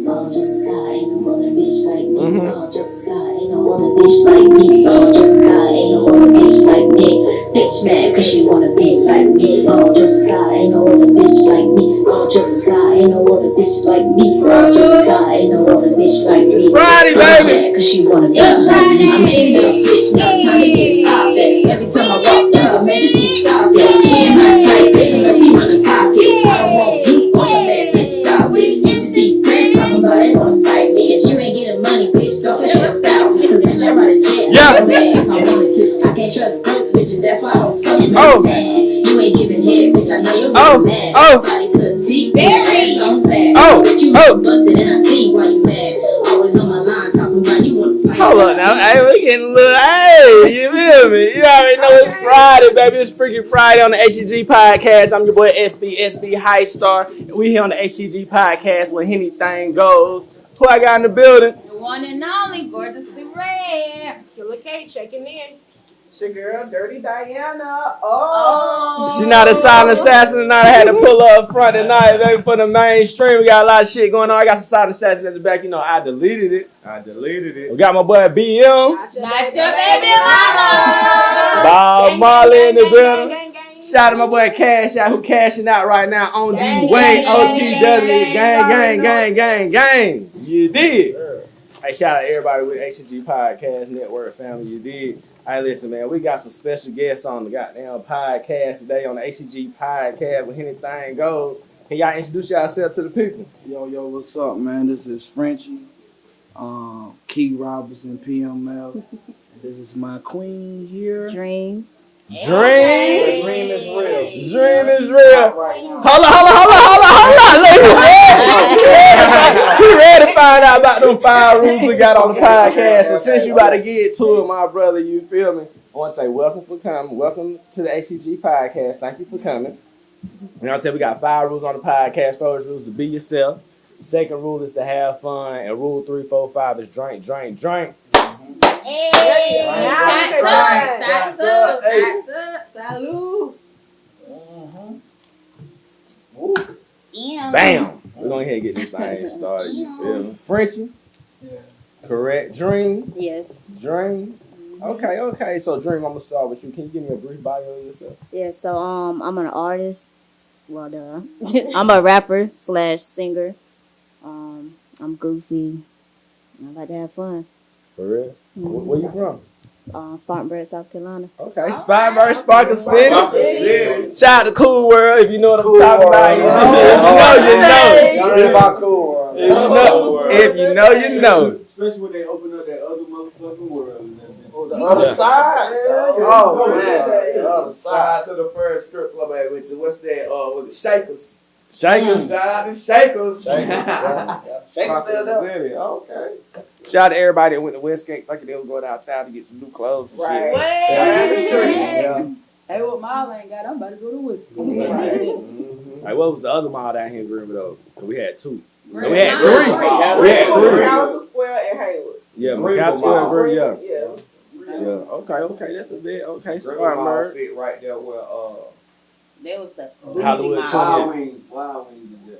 All just aside, ain't no other bitch like me. All just aside, ain't no other bitch like me. All just aside, ain't no other bitch like me. Bitch mad cause she wanna be like me. All just aside, ain't no other bitch like me. All just aside, ain't no other bitch like me. All just aside, ain't no other bitch like me. It's Friday, baby. Mad cause she wanna be like me. I'm in this bitch, now it's time to get poppin'. Every time I walk down, man, just keep stopping. Yeah, my type, bitch, unless he wanna pop it. I don't want beef on your man, bitch, stop it. You just be friends talking about they wanna fight me. If you ain't getting money, bitch, don't say shit about me. Cause bitch, I run a jet. Yeah. I'm bad if I wanted to. I can't trust broke bitches, that's why I don't fuck with them. You ain't giving head, bitch, I know you're mad. Nobody could teach me ass on fat. But you busted and I see why you mad. Always on my line talking about you wanna fight. Hold on now. Hey, we getting a little. Hey, you feel me? You already know it's Friday, baby. It's freaking Friday on the HTG podcast. I'm your boy SB High Star. We here on the HTG podcast where anything goes. Who I got in the building? The one and only, gorgeously rare. Killer Kate checking in. It's your girl, Dirty Diana. Oh. She not a silent assassin tonight. I had to pull her up front tonight, baby, for the mainstream. We got a lot of shit going on. I got some silent assassins at the back. You know, I deleted it. We got my boy BM. Not your baby mama. Bob Marley in the building. Shout out to my boy Cash Out, who cashing out right now on the way. OTW. Gang. You did. Hey, shout out to everybody with HTG Podcast Network family. You did. Hey, listen, man, we got some special guests on the goddamn podcast today on the HTG Podcast with anything goes. Can y'all introduce yourself to the people? Yo, what's up, man? This is Frenchi, Key Robinson, PML. This is my queen here. Dream. Dream. The dream is real. Dream is real. Right now. Hold on. He ready to find out about them 5 rules we got on the podcast. So since you about to get to it, my brother, you feel me? I want to say welcome for coming. Welcome to the HTG podcast. Thank you for coming. You know what I said? We got 5 rules on the podcast. First rule is to be yourself. Second rule is to have fun. And rule 3, 4, 5 is drink. Hey. Shots up. Hey. Salute. Bam. We're going to ahead and get this thing started. You feel me? Frenchie? Yeah. Correct. Dream? Yes. Dream? Okay. So, Dream, I'm going to start with you. Can you give me a brief bio of yourself? Yeah, so I'm an artist. Well, I'm a rapper / singer. I'm goofy. I like to have fun. For real? Where you from? Spartanburg, South Carolina. Okay, Spartanburg, Sparkle City. Shout out to Cool World if you know what I'm talking about. You know. Y'all know about Cool World. If you know, you know. Especially when they open up that other motherfucking world. The other side? Oh, man. The other side to the first strip club I went to. What's that? Was it Shakers? Shakers. Side to Shakers. Shakers still there. Okay. Shout out to everybody that went to Westgate thinking they was going out of town to get some new clothes and shit. Yeah. Hey, what mile ain't got? I'm about to go to Whiskey. Like, what was the other mall down here in Greenville, though? Because we had 2. Green. We had 3. We had 3. Madison Square and Haywood. Yeah, McAllister Square, Greenville, Yeah. Yeah, okay, that's a bit, okay, Smart Spartanburg. sit right there where That was the Hollywood Wild 20. Wings.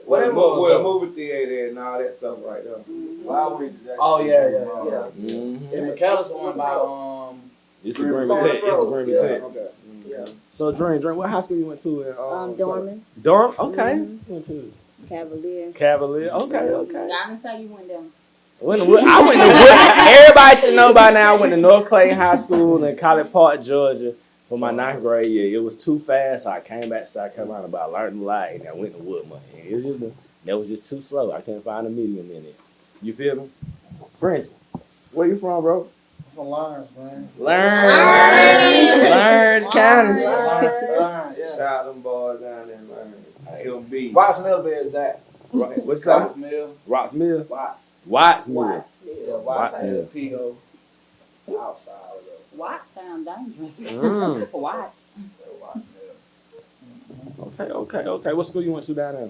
where the movie theater and all that stuff right there. Wild Wings. Oh, yeah. Mm-hmm. And McAllister one by, It's the Greenville Tech. It's the Greenville Tech. Okay. Yeah. So, Dream, what high school you went to? Dorman, Durham? Okay. Went to Cavalier. Cavalier. Okay. Gotta say you went down. I went to Wood. Everybody should know by now I went to North Clay High School in College Park, Georgia for my 9th grade year. It was too fast, so I came back to South Carolina, but I learned a lot, and I went to Woodman. That was just too slow. I couldn't find a medium in it. You feel me? French, where you from, bro? from Lawrence, man. Lawrence County. Yeah. Shout out them boys down there, man. It'll be. Watts Mill, be exact. What's Watts that? Mill. Rocks Mill? Watts. Watts Mill. Yeah, Watts Mill. P.O. outside of the Watts sound dangerous. Mm. Watts. Watts Mill. Okay. What school you went to down there?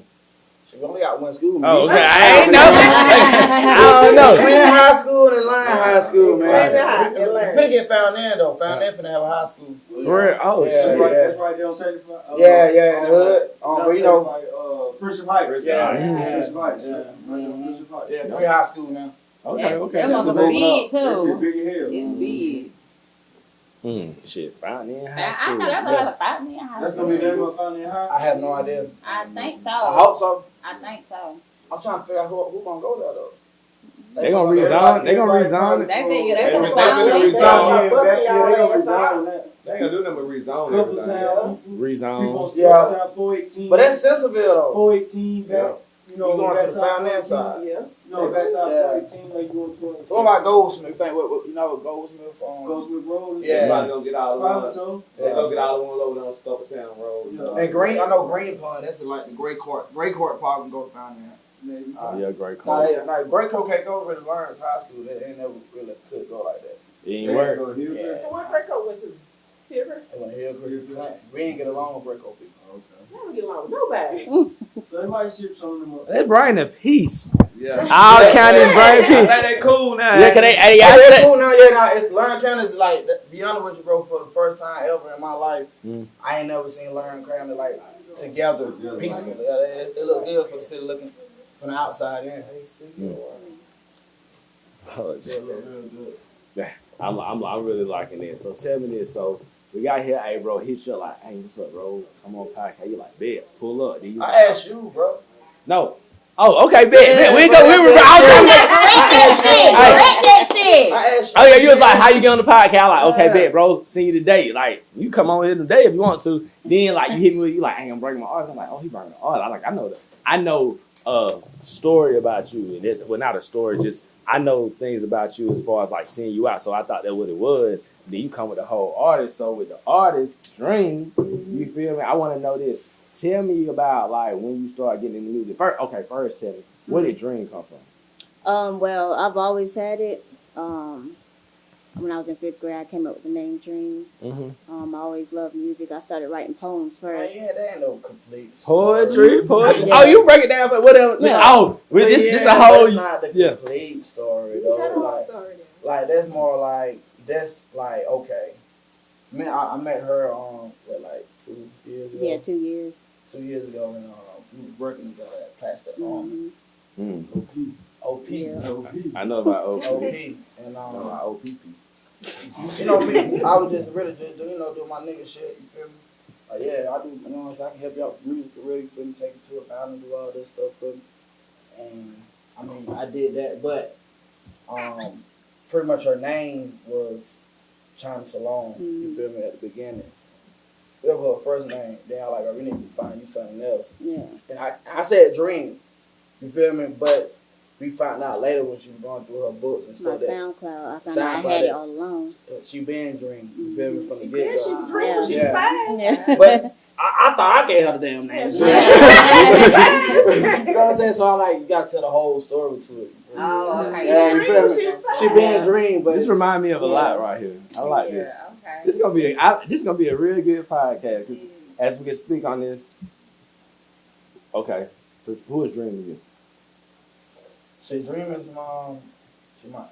We only got one school, man. Oh, okay. I ain't know. I don't know. Clan High School and Lion High School, man. Right. We finna get found in, though. Found in finna have a high school. Oh, Yeah, shit. yeah. That's right there on 75. Yeah, in the hood. But you know, Friendship Heights. Yeah, Friendship Heights. yeah. Friendship Heights. Yeah, 3 high school now. Okay, That okay. That's a motherfucker big. big That shit too. big as hell. It's big. Shit, Fountain in I high school. know that's what I thought. Me, That's gonna be that motherfucker in high. I have no idea. I think so. I hope so. I think so. I'm trying to figure out who gonna go there though. They gonna rezone. They gonna rezone it. They figure they They gonna gonna rezone it. rezone it back. Yeah, they gonna rezone that. They ain't gonna do nothing but rezone Couple everything. times. Rezone. People Yeah. on Town 418. But that's Centerville though. 418 back. Yeah. You know, You going to back the side finance 418, side. Yeah. You know, back side Yeah. 418, like you going to What about Goldsmith? You think what you know what Goldsmith Goldsmith Road? Yeah. Everybody gonna get all the Probably one. so. They gonna get all the one load on Stubborn Road. Yeah. And Green, I know Green Pond. That's like the Great Court. Great Court probably can go down there. Maybe. Yeah, great Nah, call. like Great Court can't go to Lawrence High School. They ain't never really could go like that. It ain't work. Go here. Yeah. So where Greco went to? Here, They went to Hillcrest. We ain't get along with Great Court people. Okay. I don't get along with nobody. So they might ship some of them up. They bring the peace. Yeah. All counties bring I peace. think they cool now. Yeah, 'cause they, hey, Yeah, I it's said, cool now. Yeah, now it's Lawrence County is like be honest with you, bro. For the first time ever in my life, I ain't never seen Lawrence County like together, Yeah. peaceful. It looked good for the city looking from the outside in. oh, Yeah, it looked real good. I'm really liking this. So tell me this. So we got here, hey, bro, hit you like, hey, what's up, bro? Come on, podcast. You like, bet, pull up. Then you I asked you, bro. no. Oh, okay, bet. We go. We were. I was trying to make. Correct that shit. I asked you. Oh yeah, you was like, how you get on the podcast? I'm like, okay, bet, bro. See you today. Like, you come on here today if you want to. Then like you hit me with you like, hey, I'm bringing my art. I'm like, oh, he bringing the art. I know a story about you, and it's well not a story, just I know things about you as far as like seeing you out. So I thought that what it was. Then you come with the whole artist. So with the artist Dream, you feel me? I want to know this. Tell me about like when you start getting into music. First tell me, where did Dream come from? Well, I've always had it. When I was in 5th grade, I came up with the name Dream. Mm-hmm. I always loved music. I started writing poems first. Yeah, that ain't no complete story. Poetry. Yeah. Oh, you break it down for whatever. Yeah. Oh, But this yeah, a whole. That's not the yeah. complete story What's that though. whole story then? Like that's more like that's like okay. Man, I met her like 2 years ago. Yeah, 2 years. 2 years ago, and we was working together at Plastic Mhm. OP. Yeah. I know about OP. OP. I And know about OPP. you know me, I was just really just do my nigga shit. You feel me? Like yeah, I do. You know, so I can help you out with music career. You feel me? Take it to a pound and do all this stuff for me. And I mean, I did that, but pretty much her name was China Salon. You feel me? At the beginning. That was her first name. Then I like, oh, we need to find you something else. Yeah. And I said Dream. You feel me? But we found out later when she was going through her books and My stuff that SoundCloud. I found out I SoundCloud had it that- all along. she been Dream. You feel me? From the She get said she go. was dreaming when she was Yeah. 5. Yeah. But I thought I gave her the damn name. Yeah. You know what I'm saying? So I like you gotta tell the whole story to it. Oh, okay. Yeah, you feel me? She was fine. She been Dream, but This remind me of a lot right here. I like this. Okay. This is gonna be a really good podcast. 'Cause as we can speak on this. Okay, who is Dream again? she Dream is she my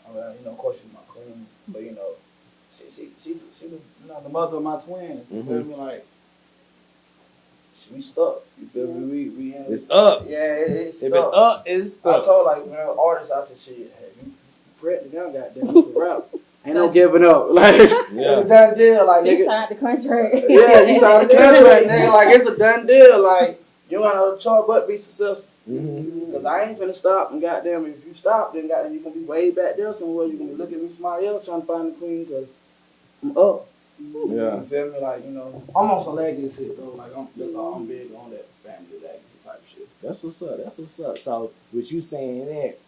of course she's my queen, but she was the mother of my twins. You feel me? Like we stuck. You feel me? We in It's up. Yeah, it's If stuck. it's up, it's I up. told like artists, I said, shit, hey, you pregnant now, goddamn, it's a rap. Ain't no giving up. Like it's a done deal. Like She nigga, signed the contract. yeah, you signed the contract, nigga. Like it's a done deal. Like you ain't got no choice but be successful. Mm-hmm. Cause I ain't finna stop. And goddamn, if you stop, then goddamn, you gonna be way back there somewhere. You gonna be looking at me somebody else trying to find the queen. Cause I'm up. Yeah. You feel me? Like I'm on some legacy shit though. Like that's all. I'm big on that family legacy type shit. That's what's up. That's what's up. So, with you saying that,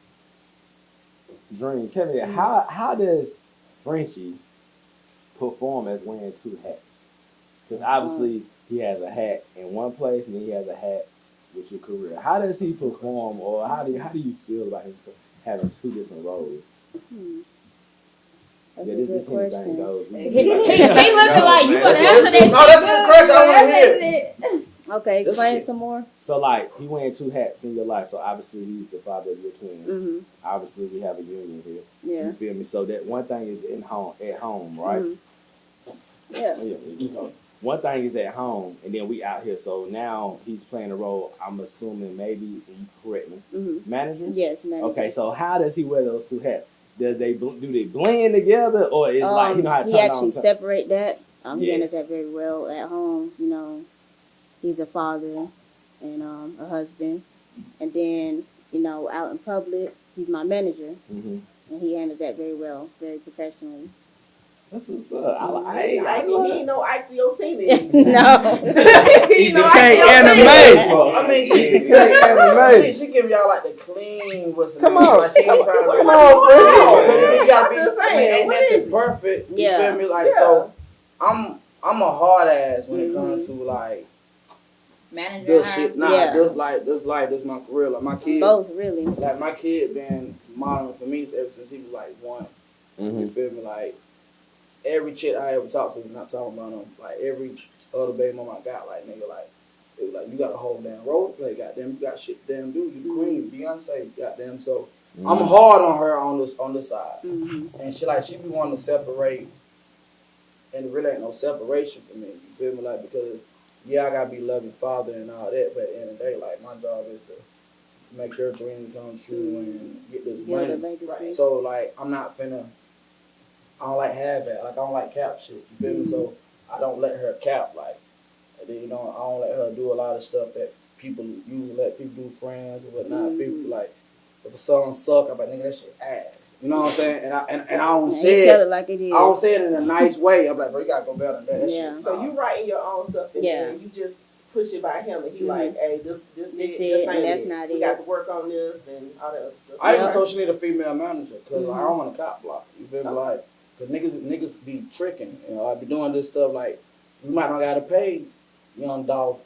Dream, tell me how does Frenchie perform as wearing 2 hats? Because obviously he has a hat in one place and then he has a hat with your career. How does he perform, or how do you feel about him having 2 different roles? That's a good question. He looking like you gonna answer that No, that's a good question. I want to hear. Okay, explain some more. So, like, he wearing 2 hats in your life. So, obviously, he's the father of your twins. Mm-hmm. Obviously, we have a union here. Yeah. You feel me? So, that one thing is at home, right? Yeah. Yeah, you know. one thing is at home, and then we out here. So now he's playing a role. I'm assuming maybe, and you correct me, manager. Yes, manager. Okay, so how does he wear those two hats? Do they blend together, or is like you know how to he turn actually on? separate that. He handles Yes. that very well at home. You know, he's a father and a husband, and then you know out in public, he's my manager, and he handles that very well, very professionally. That's what's up. I He ain't no Ike the No, He He know became Ike anime. I mean, she give y'all like the clean. What's the Come name? on. Like, she ain't trying to. Come on, bro. You gotta be. I'm just I mean, saying, ain't what nothing is it? perfect. You Yeah. feel me? Like so, I'm a hard ass when it comes to like Manager. this shit. Nah, Yeah. this my career. Like my kid, both really. like my kid been modeling for me ever since he was like one. You feel me? Like every chick I ever talked to, not talking about them. Like every other baby mama I got, like nigga, like it was like you got a whole damn role to play. Goddamn, you got shit. Damn, dude, you queen, Beyonce. Goddamn, so I'm hard on her on this side, and she be wanting to separate, and it really ain't no separation for me. You feel me? Like because yeah, I gotta be loving father and all that, but at the end of the day, like my job is to make her dream come true and get this Build a money. legacy. So like I'm not finna. I don't like have that. Like I don't like cap shit. You feel me? So I don't let her cap. Like and then, you know, I don't let her do a lot of stuff that people usually let people do, friends and whatnot. People like if a song suck, I'm like nigga that shit ass. You know what I'm saying? And I don't And say he tell it. it like it is. I don't say it in a nice way. I'm like, bro, you gotta go better than that. That Yeah. shit. So you writing your own stuff and then you just push it by him and he like, hey, this This ain't it, and that's it. not We it. got to work on this and all that other stuff. I even told she need a female manager because I don't want a cop block. You feel me? Like, cause niggas be tricking. You know, I be doing this stuff like we might not gotta pay young dog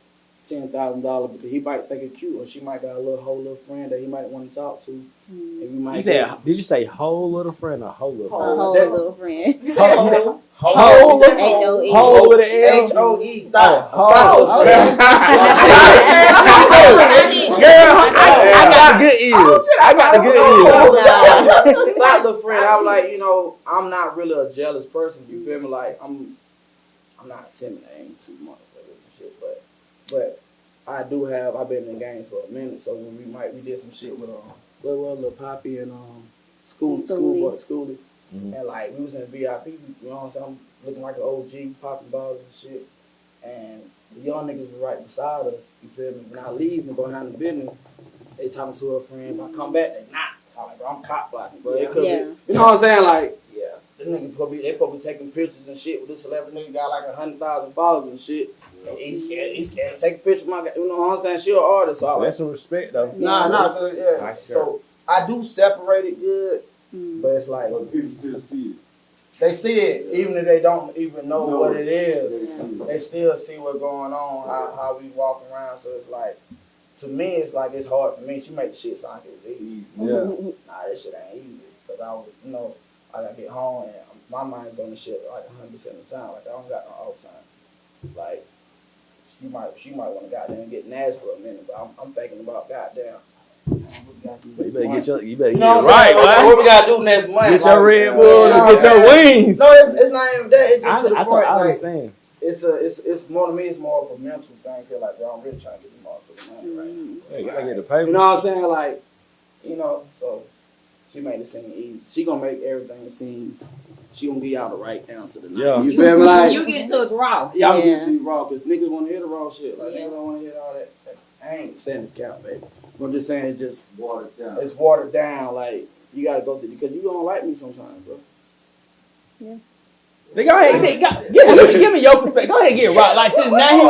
$10,000 because he might think it cute, or she might got a little friend that he might want to talk to, and we might. You said, did you say whole little friend or whole little A friend? whole That's- little friend. Whole little H-O-E. whole with an L. HOE. Oh, girl, I got the good ears. I got the good ears. Not the friend. I'm like, you know, I'm not really a jealous person. You feel me? Like I'm not intimidating too much and shit, but I've been in the game for a minute. So when we did some shit with Lil Poppy and Schoolie. And like we was in VIP, you know what I'm saying? I'm looking like an OG, popping bottles and shit. And the young niggas were right beside us, you feel me? When I leave and go behind the business, they talking to a friend. If I come back, they not. So I'm like, bro, I'm cop blocking, bro. It could be, you know what I'm saying? Like, yeah, the nigga they probably taking pictures and shit with this celebrity nigga got like 100,000 followers and shit. And he's scared to take a picture of my guy. You know what I'm saying? She an artist, so I That's some respect though. Nah, yeah. Nice shirt. So I do separate it good, but it's like People still see it. they see it, even if they don't even know No, what it is. they see it. They still see what's going on, how we walk around. So it's like, to me, it's like it's hard for me. She make the shit sound like it was easy. Yeah. Nah, this shit ain't easy. Cause I was, you know, I gotta get home and my mind's on the shit like 100% of the time. Like I don't got no all time. Like she might want to goddamn get nasty for a minute, but I'm thinking about goddamn. You better get your, You it know what I'm right, saying? boy. What we gotta do next month? Get your Red Bull you know and what get I'm your saying? wings. No, it's not even that. It's just to the point. I Like, understand. it's more to me. It's more of a mental thing. Cause like, bro, I'm really trying to get the motherfucking money right now. Yeah, you gotta get the paper. You know what I'm saying? Like, you know, so she made it seem easy. She gonna make everything seem. She gonna give y'all the right answer tonight. Yeah. You feel me? Like, You get it to us raw. yeah, I'm Yeah. getting to you raw because niggas want to hear the raw shit. Like, Yeah. niggas don't want to hear all that. I ain't saying it's count, baby. I'm just saying it's just Watered down. it's watered down. Like, you gotta go to because you gonna like me sometimes, bro. Go ahead, give me your perspective. Go ahead and get raw. Like, see, now he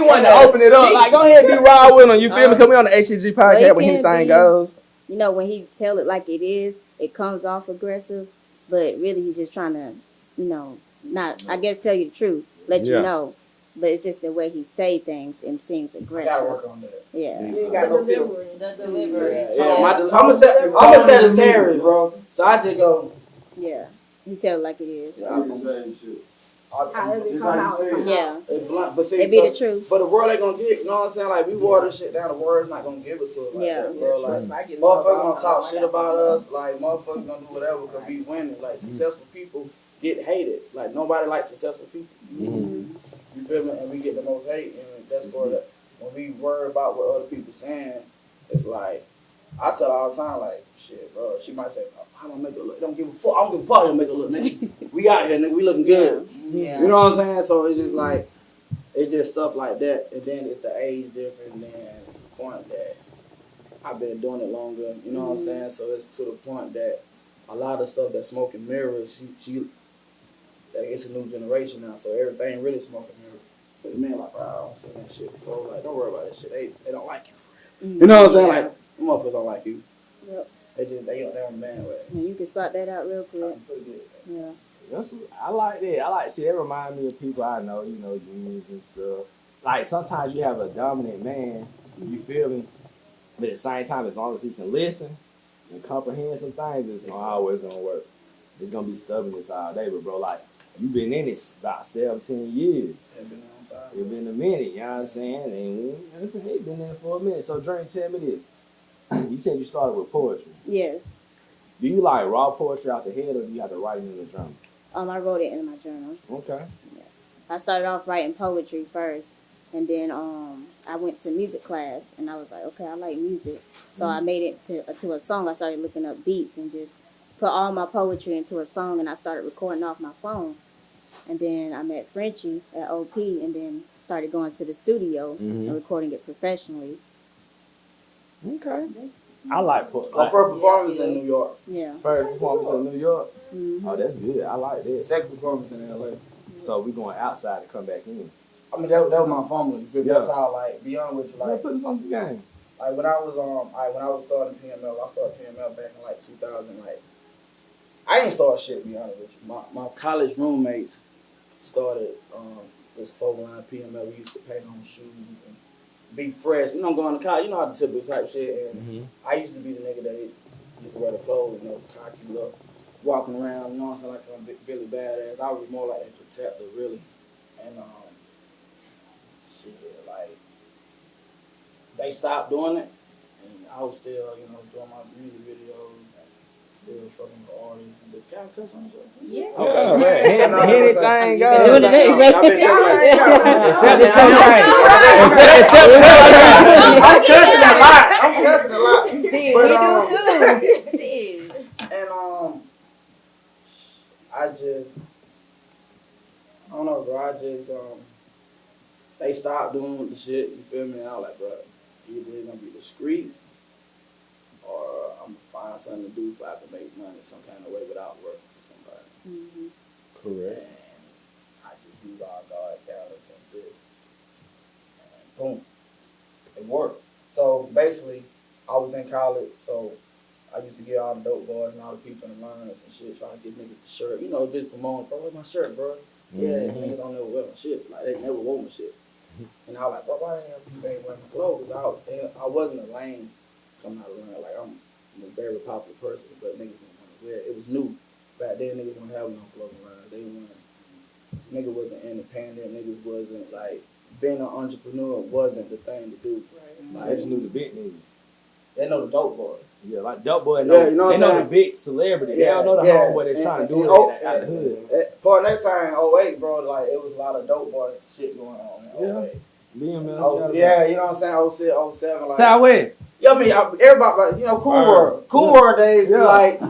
wanted to open it up. Like, go ahead and be raw with him. You feel me? Come on the HTG podcast Well, when it can anything be. goes. You know, when he tell it like it is, it comes off aggressive, but really he's just trying to, you know, not, I guess, tell you the truth, let you Yeah. know. But it's just the way he say things and seems I gotta aggressive. work on that. Yeah. You ain't got no filter. The delivery. Yeah. I'm a Sagittarius, bro. So I just go. Yeah. He tell it like it is. They the same shit. However it Just come like out. you said. Yeah. It's blunt, but see, It be the truth. But the world ain't gonna get. You know what I'm saying? Like we water shit down. The world's not gonna give it to us like Yeah. that, bro. Like. Trust me, I get Motherfuckers gonna talk shit about us, like motherfuckers gonna do whatever cause we winning. Like successful people get hated. Like nobody likes successful people. You feel me? And we get the most hate, and that's for that. When we worry about what other people saying, it's like, I tell her all the time, like, shit, bro. She might say, how do I make her look? Don't give a fuck. I don't give a fuck how you make her look, nigga. We out here, nigga. We looking good. Yeah. You know what I'm saying? So it's just like, it's just stuff like that. And then it's the age difference, and then to the point that I've been doing it longer. You know what I'm saying? So it's to the point that a lot of stuff that smoke and mirrors, it's a new generation now. So everything really smoke and mirrors. But the man like, bro, I don't seen that shit before. Like, don't worry about that shit. They don't like you for real. You know what I'm saying? Like, them motherfuckers don't like you. Yep. They on the bandwagon. And you can spot that out real quick. Pretty good. Yeah. I like that. I like, see, it remind me of people I know, you know, unions and stuff. Like, sometimes you have a dominant man, you feel me? But at the same time, as long as he can listen and comprehend some things, it's not always gonna work. It's gonna be stubbornness all day. But bro, like, you've been in this about 17 years. It's been a minute, you know what I'm saying? And you know what I'm saying? It's been there for a minute. So Dream, tell me this. You said you started with poetry. Yes. Do you like raw poetry out the head, or do you have to write it in the journal? I wrote it in my journal. Okay. Yeah. I started off writing poetry first, and then I went to music class, and I was like, okay, I like music. So I made it to a song. I started looking up beats and just put all my poetry into a song, and I started recording off my phone. And then I met Frenchie at OP, and then started going to the studio and recording it professionally. Okay. I like Our first performance in New York. Yeah. First performance in New York. Mm-hmm. Oh, that's good. I like that. Second performance in LA. So we going outside to come back in. I mean, that was my formula. You feel me? Yeah. That's how, like, be honest with you, Yeah, like, put us on the game. like when I was starting PML, I started PML back in like 2000. Like, I ain't started shit. Be honest with you, my college roommates started this clothing line PML. We used to paint on shoes and be fresh. You know, going to college. You know how the typical type shit. And I used to be the nigga that used to wear the clothes, you know, cocky look, walking around. You know what I'm saying? Like I'm really badass. I was more like a protector, really. And shit, like they stopped doing it, and I was still, you know, doing my music videos, and still fucking with artists and just kind of cuss on shit. Yeah. Okay, man. Anything goes. Doing it today, Y'all been doing Except the cocaine. I'm cussing a lot. I'm cussing a lot. See, But, we do too. Shit. And I don't know, bro. They stopped doing the shit. You feel me? I was like, bro, either it's gonna be discreet, or I'm gonna find something to do so I can make money some kind of way without working for somebody. Mm-hmm. Correct. And I just use all God's talents and this, and boom, it worked. So basically, I was in college, so I used to get all the dope boys and all the people in the lines and shit, trying to get niggas the shirt. You know, just promoting, bro, where's my shirt, bro? Yeah, niggas don't never wear my shit. Like, they never wore my shit. And I was like, bro, why the hell you ain't wearing my clothes? I wasn't a lame coming out of line. Like, I'm a very popular person, but niggas didn't want to wear it. It was new. Back then, niggas didn't have no clothing line. Niggas wasn't independent. Niggas wasn't, like, being an entrepreneur wasn't the thing to do. Right. Like, They just knew the big niggas. they know the dope boys. Yeah, like dope boy. Yeah, you know what they I'm know saying? the big celebrity. They don't know the homeboy that's trying to do it out the hood. Part of that time, 08, bro, like, it was a lot of dope boy shit going on in 08. Yeah, you know what I'm saying? 06, 07, like. Southwest. Yeah, I mean, everybody, like, you know, Cool World days, Yeah. like,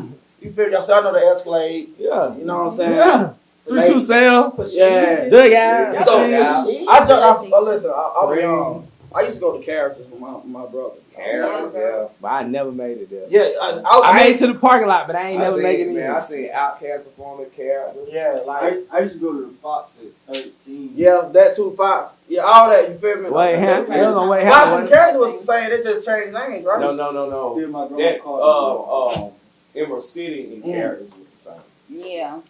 you feel y'all say, I know the Escalade, Yeah. you know what I'm saying? Yeah. 3-2 sale. Yeah. Dugout. So, listen, I'll be on. I used to go to characters with my brother. Yeah. But I never made it there. Yeah, I made it to the parking lot, but I ain't never make it in. Man, I seen Outkast performing characters. Yeah, like, I used to go to the Fox at 13. yeah, that too, Fox. Yeah, all that, you feel me? Wait, Fox and Fox. characters was the same, they just changed names, right? No. Still my grandma That called Emerald City and characters was the same. Yeah.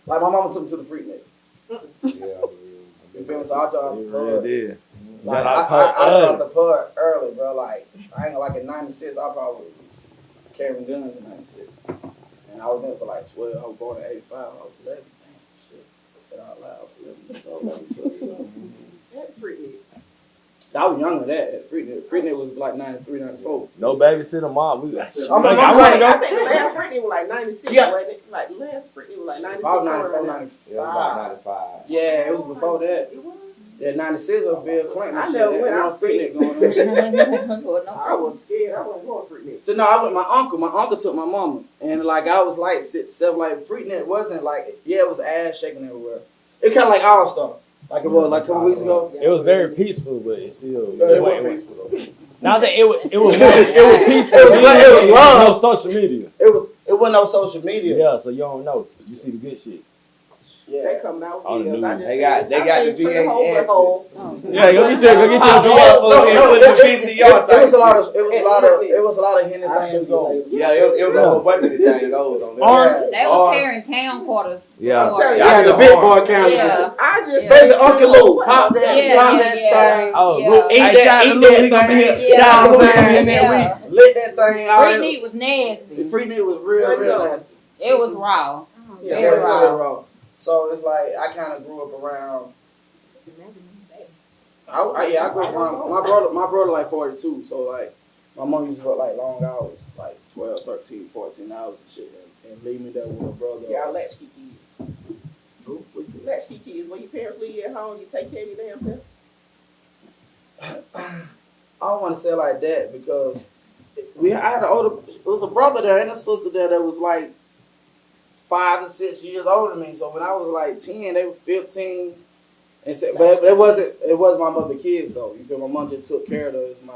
Like, my mama took me to the Freak Night. Yeah. You feel me? So I thought You really did. Like, I dropped the pud early, bro. Like, I ain't like in 96, I probably was carrying guns in 96. And I was there for like 12. I was born in 85. I was 11. Damn, shit. Said out loud. I was 11 years old. That freak me. I was younger than that. Freaknik was like 93, 94. No babysitter mom. We like, I'm like, like- I want to go. I think the last Britney was like 96, Yeah. wasn't it? Like the last Britney was like 96. About 94, somewhere around 95. Yeah, about 95. Yeah, it was before that. there. It was. Yeah, 96 was Bill Clinton. I and never shit. went That out was Freaknik going on. I was scared. I wasn't going Britney. So no, I went with my uncle. My uncle took my mama, and like I was like 6, 7, like Freaknik wasn't like it was ass shaking everywhere. It kind of like All Star, like it was like a couple weeks ago. It was very peaceful, but it still. Yeah, it was peaceful though. Now I say it was peaceful. It was love. No social media. It wasn't no social media. Yeah, so you don't know. You see the good shit. They Yeah. coming out On the with news. I just They got the seen Trigger Hole, VHS. Hole. Yeah, go get your No, With the VCR it was a lot type. of it was a lot of hidden I'll show things you going. later. Yeah, it was a whole bunch of the thing goes on there. Orange. They was tearing town quarters. Yeah. I'm telling you, Yeah, the big boy cameras. Yeah. I just Basically, Uncle Lou, What pop was that, Yeah, pop yeah, that yeah. thing, Oh, Yeah. look, Eat hey, that- shout out eat to that Lil, he gonna be here. thing. Shout out to Lil, Yeah. he in that week. Yeah. lit that thing out. Britney was nasty. Freaknik was real nasty. It was raw. Yeah, Very real raw. raw. So it's like I kind of grew up around. I grew up around my brother like 42. So like my mom used to work like long hours, like 12, 13, 14 hours and shit, and leave me there with my brother. Y'all latchkey kids. Latchkey kids, when your parents leave you at home, you take care of your damn self. I don't want to say it like that because I had it was a brother there and a sister there that was like 5 to 6 years older than me. So when I was like 10, they were 15. And so, but it was my mother kids though. You feel my mom just took care of those. My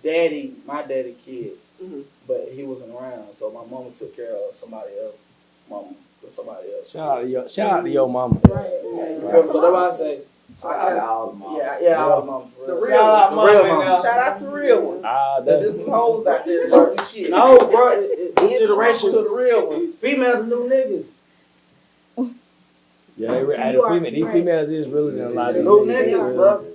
daddy kids, but he wasn't around. So my mama took care of somebody else. Mama with somebody else. Shout out to your mama. Right. You feel me? So that's why I say. Shout out to all the moms. Yeah, all the moms. The real Shout out ones. The real mom. moms. Shout out to the real ones. There's some hoes out there that don't do shit. No, bro, this generation To the real ones. female the new niggas. Yeah, these females is really done a lot of New these niggas, bro.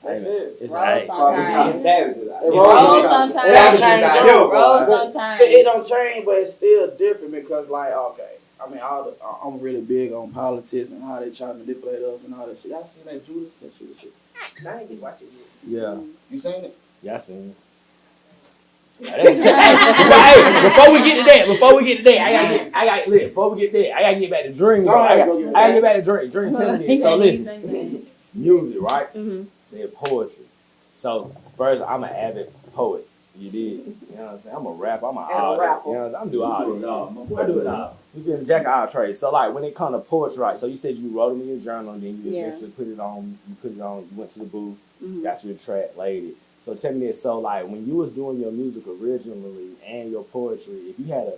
That's it. It's Rose ain't. Probably don't kind of change. savages out It there. Rose don't change. Savages out here, Rose boy. don't See, it change. don't change, but it's still different because, like, okay, I mean, I'm really big on politics and how they try to manipulate us and all that shit. Y'all seen that Judas? That shit. I ain't been watching it. Yeah. You seen it? Yeah, I seen it. Hey, before we get to that, I gotta live. Before we get there, I gotta get back to Dream. Go Bro. I ahead, gotta go get get back to Dream. Dream, tell me this. So listen, music, right? Mm-hmm. Said poetry. So first, I'm an avid poet. You did. You know what I'm saying? I'm a rapper. I'm an artist. rapper. You know what I'm saying? I'm do all this. I do it all. You been jack of all trades. So like when it comes to poetry, right? So you said you wrote them in your journal, and then you Yeah. eventually put it on. You went to the booth, Mhm. got you a track, laid it. So tell me this. So like when you was doing your music originally and your poetry, if you had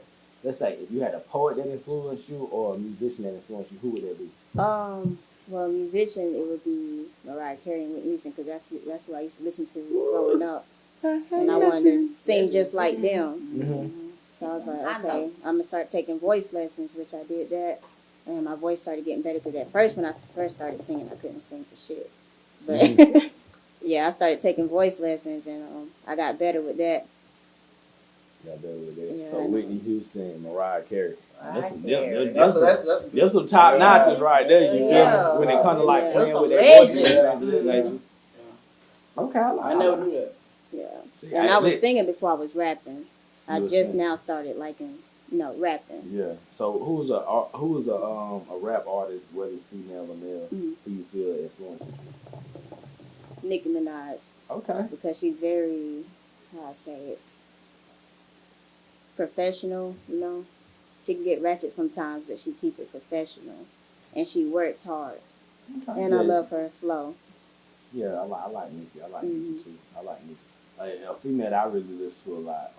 a poet that influenced you or a musician that influenced you, who would that be? Well, musician, it would be Mariah Carey and Whitney Houston because that's what I used to listen to growing up, and I wanted to sing just like them. So I was like, okay, I'm gonna start taking voice lessons, which I did that, and my voice started getting better. Because at first, when I first started singing, I couldn't sing for shit, but yeah, I started taking voice lessons, and I got better with that. Got better with that. Yeah, So I know. Whitney Houston and Mariah Carey. That's That's There's some top notches right there. You feel Yeah. me? When it comes to like Yeah. playing Those with some their voices. legends. and things of that nature. Okay, I like. I never knew that. Yeah, See, and I was lit. singing before I was rapping. I You was just singing. now started liking, rapping. Yeah. So who's a rap artist, whether it's female or male, Mhm. who you feel influences you? Nicki Minaj, Okay. because she's very, how I say it, professional, She can get ratchet sometimes, but she keep it professional. And she works hard. Okay. And I love her flow. Yeah, I like Nicki. I like Mhm. Nicki too. I like Nicki. Like a female that I really listen to a lot.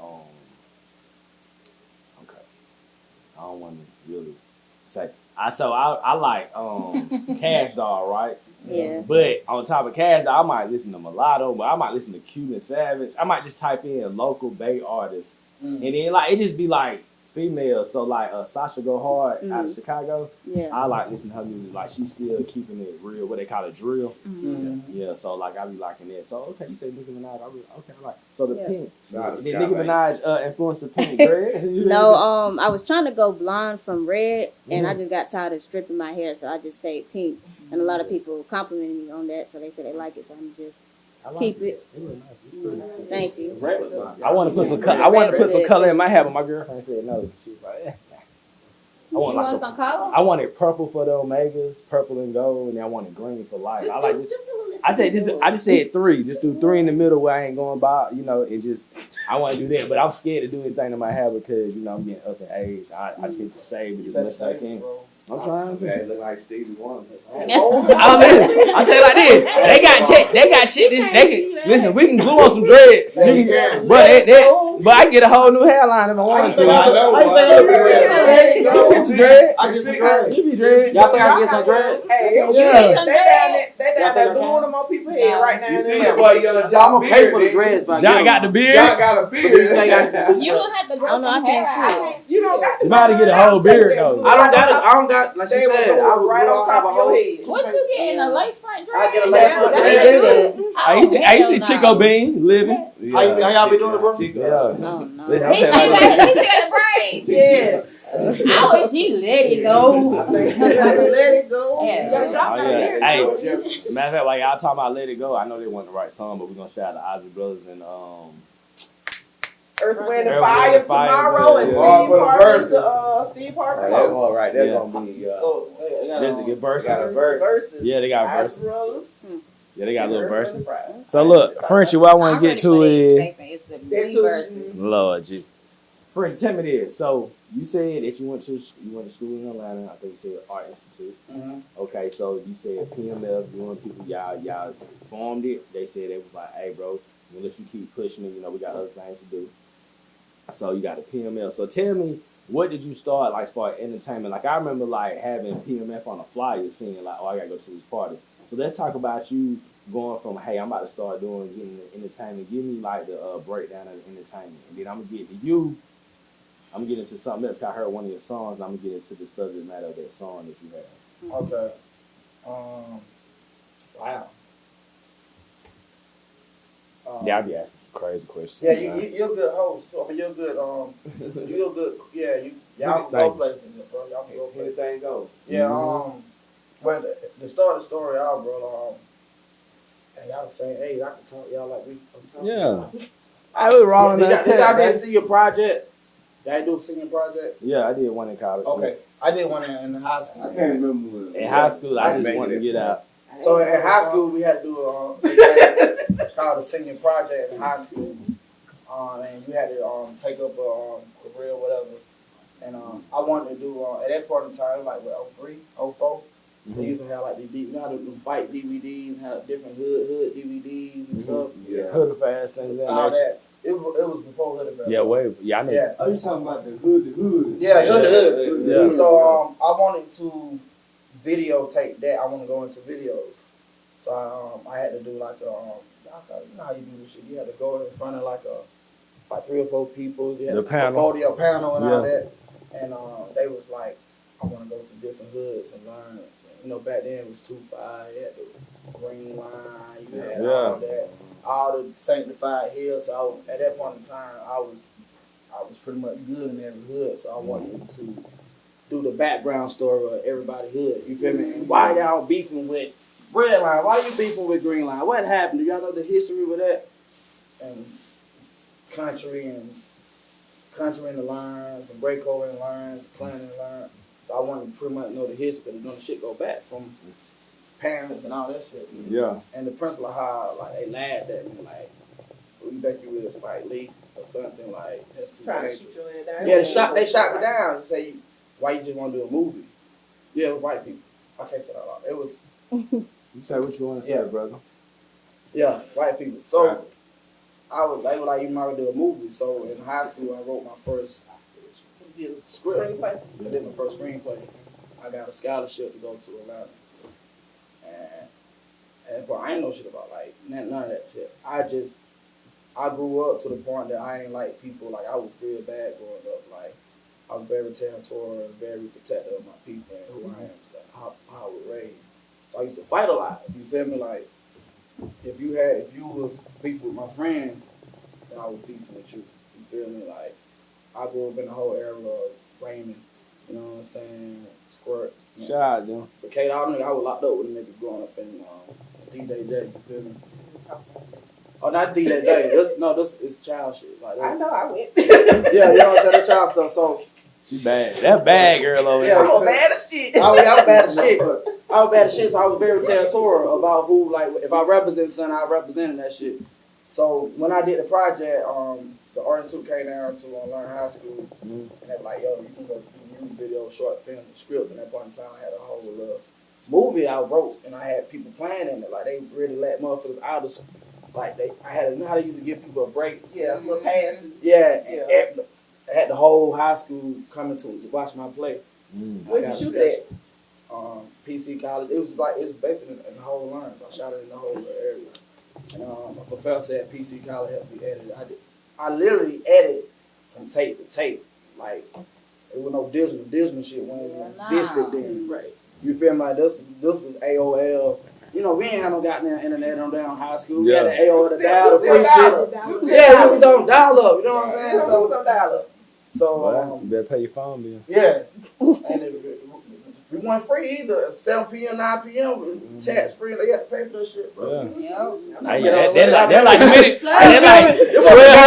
Okay. I don't want to really say. I like Cash Doll, right? Yeah. But on top of Cash Doll, I might listen to Mulatto, but I might listen to Cuban Savage. I might just type in local Bay artists, and then like it just be like female. So like Sasha Go Hard out of Chicago. Yeah. I like listening to her music. Like she's still keeping it real. What they call it, drill. Mhm. Yeah. So like I be liking that. So okay, you say Nicki Minaj. I like. So the Yeah. Pink. Shout out to Did Scott Nicki Banks. Minaj influence the Pink dread? No, I was trying to go blonde from red, and I just got tired of stripping my hair, so I just stayed pink. And a lot of people complimented me on that, so they said they like it, so I'm just keep it. Thank you. I want to put some I want to put some color in my hair, but my girlfriend said no. She was like, I want You want like some color? I wanted purple for the Omegas, purple and gold, and then I wanted green for life. I like this. I just said 3. Just do 3 in the middle where I ain't going by, and just I want to do that. But I'm scared to do anything to my hair because I'm getting up in age. I just need to save it as much as I can. I'm trying to. They look like Stevie Wonder. I'll tell you like this. They got shit. Listen. We can glue on some dreads, but I get a whole new hairline if I want to. Get some dread. I get some dread. You be dread. Y'all think I can get some dread? Hey, Yeah. they down there gluing them on people's head right now. You see that boy Young I'm John gonna pay Beard? for the dreads, but John got the beard. John got a beard. You don't have to I grow don't know, I some can't hair see out. it. You don't got to. You might have to get a whole beard though. I don't got, like she They will said, do it I would right on top have a of your whole. head. What you getting? A lace front dress? I get a lace front That's dress. good. I used to see Chico Bean living. How y'all be doing it, bro? Yeah. No, no. Listen, I'm He still telling you. got the braid. Yes. I wish he let it go. Let it go. Yeah. Young John Oh, got a yeah. beard. Hey, matter of fact, like y'all talking about Let It Go, I know they wasn't the right song, but we're gonna shout out the Ozzy Brothers and Earth, Wind, and Earth, Fire Wind, and Fire, tomorrow, and yeah. Steve All for the Harvey's verses. Steve Harvey That one host. right there Yeah. gonna be. So, they got, there's a good verse. Got a verse. Versus. Yeah, they got Ozzy verses. Brothers. Yeah, they got a little Earth, Wind, verse. and Fire. So look, Frenchie, what I want to get to is It's the That three too. verses. Lord G. Frenchie, tell me this. So you said that you went to school in Atlanta. I think you said Art Institute. Mhm. Okay, so you said PMF, you and people, y'all formed it. They said it was like, hey, bro, we'll let you keep pushing it. We got other things to do. So you got a PMF. So tell me, what did you start like as far as entertainment? Like I remember like having PMF on a flyer, seeing like, oh, I gotta go to this party. So let's talk about you going from, hey, I'm about to start getting the entertainment. Give me like the breakdown of the entertainment, and then I'm gonna get to you. I'm gonna get into something else. 'Cause I heard one of your songs, and I'm gonna get into the subject matter of that song that you have. Okay. Wow. Yeah, I'll be asking some crazy questions. Yeah, you're a good host too. I mean, you're good. You're good. Yeah, y'all can go places, bro. Y'all can go places. Anything goes. Yeah. Well, to start the story out, bro. And y'all the same age. I can talk y'all like I'm talking. Yeah. I was wrong. Did y'all get to see your project? Y'all do a singing project? Yeah, I did one in college. Okay, I did one in high school. I can't remember. In high school, I just Make wanted to it get out. So in high school, we had to do called a singing project in high school, and you had to take up a career, whatever. And I wanted to do at that point in time, like what 03, 04. They used to have like the fight DVDs, have different hood DVDs and stuff. Yeah, Hood of Fast things. All that. It was before Hood of Fast. Yeah, I know. Yeah. Are you talking about the hood? Yeah, Hood. Yeah. So I wanted to videotape that. I want to go into videos. So I had to do like you know how you do this shit. You had to go in front of like 3 or 4 people. You had The to panel. photo panel and all Yeah. that. And they was like, I want to go to different hoods and learn. And, back then it was 2-5. You had the Green Line. You had all that, all the sanctified hills. So at that point in time, I was pretty much good in every hood. So I wanted to do the background story of everybody hood. You feel me? And why y'all beefing with Red Line? Why you beefing with Green Line? What happened? Do y'all know the history with that? And country and the lines, and break over in the lines, planning the lines. So I wanted to pretty much know the history, because the shit go back from parents and all that shit. Yeah. And the principal of how they laughed at me like, "Who you think you is, Spike Lee or something like that's too Trying to dangerous." shoot your head down. Yeah, they shot me down and say, "Why you just want to do a movie?" Yeah, it was white people. I can't say that out. It was You say what you want to say, brother. white people. So Right. they were like, "You might do a movie." So in high school, I wrote my first script. Screenplay. I did my first screenplay. I got a scholarship to go to Atlanta. But I ain't know shit about like none of that shit. I grew up to the point that I ain't like people. Like I was real bad growing up. Like I was very territorial, very protective of my people and who I am, like how I was raised. So I used to fight a lot. You feel me? Like if you was beefing with my friends, then I was beefing with you. You feel me? Like I grew up in the whole era of Raymond. You know what I'm saying? Squirt. Shout out, them. But Kate, I was locked up with the niggas growing up in DJJ, you feel me? Oh, not D that day. This is child shit. Like, I know, I went. yeah, you know what I'm saying? That child stuff. So, She bad. That bad girl over Yeah, there. I'm bad as shit. I was bad as shit. I was bad as shit, so I was very territorial about who, like, if I represent something, I represented that shit. So when I did the project, the Art Institute came down to Learn High School, and they were like, yo, you can go do music videos, short film, scripts, and at that point in time, I had a whole movie I wrote, and I had people playing in it. Like, they really let motherfuckers out of, like, I had to know how to use to give people a break. Yeah, look past it. Yeah, and I had the whole high school coming to watch my play. Where you shoot that? PC College. It was basically in the whole line. I shot it in the whole area. And a professor at PC College helped me edit it. I literally edited from tape to tape. Like, it was no digital shit when it existed then. Right. You feel me? Like, this was AOL. You know, we ain't had no goddamn internet on down high school. We had the AOL, the dial, the free shit. Yeah, we was on dial-up. You know what I'm saying? So it was on dial-up. So, you better pay your phone bill. yeah. And we weren't free either. 7 p.m., 9 p.m. tax free. They had to pay for that shit, bro. They're like minutes. They're like got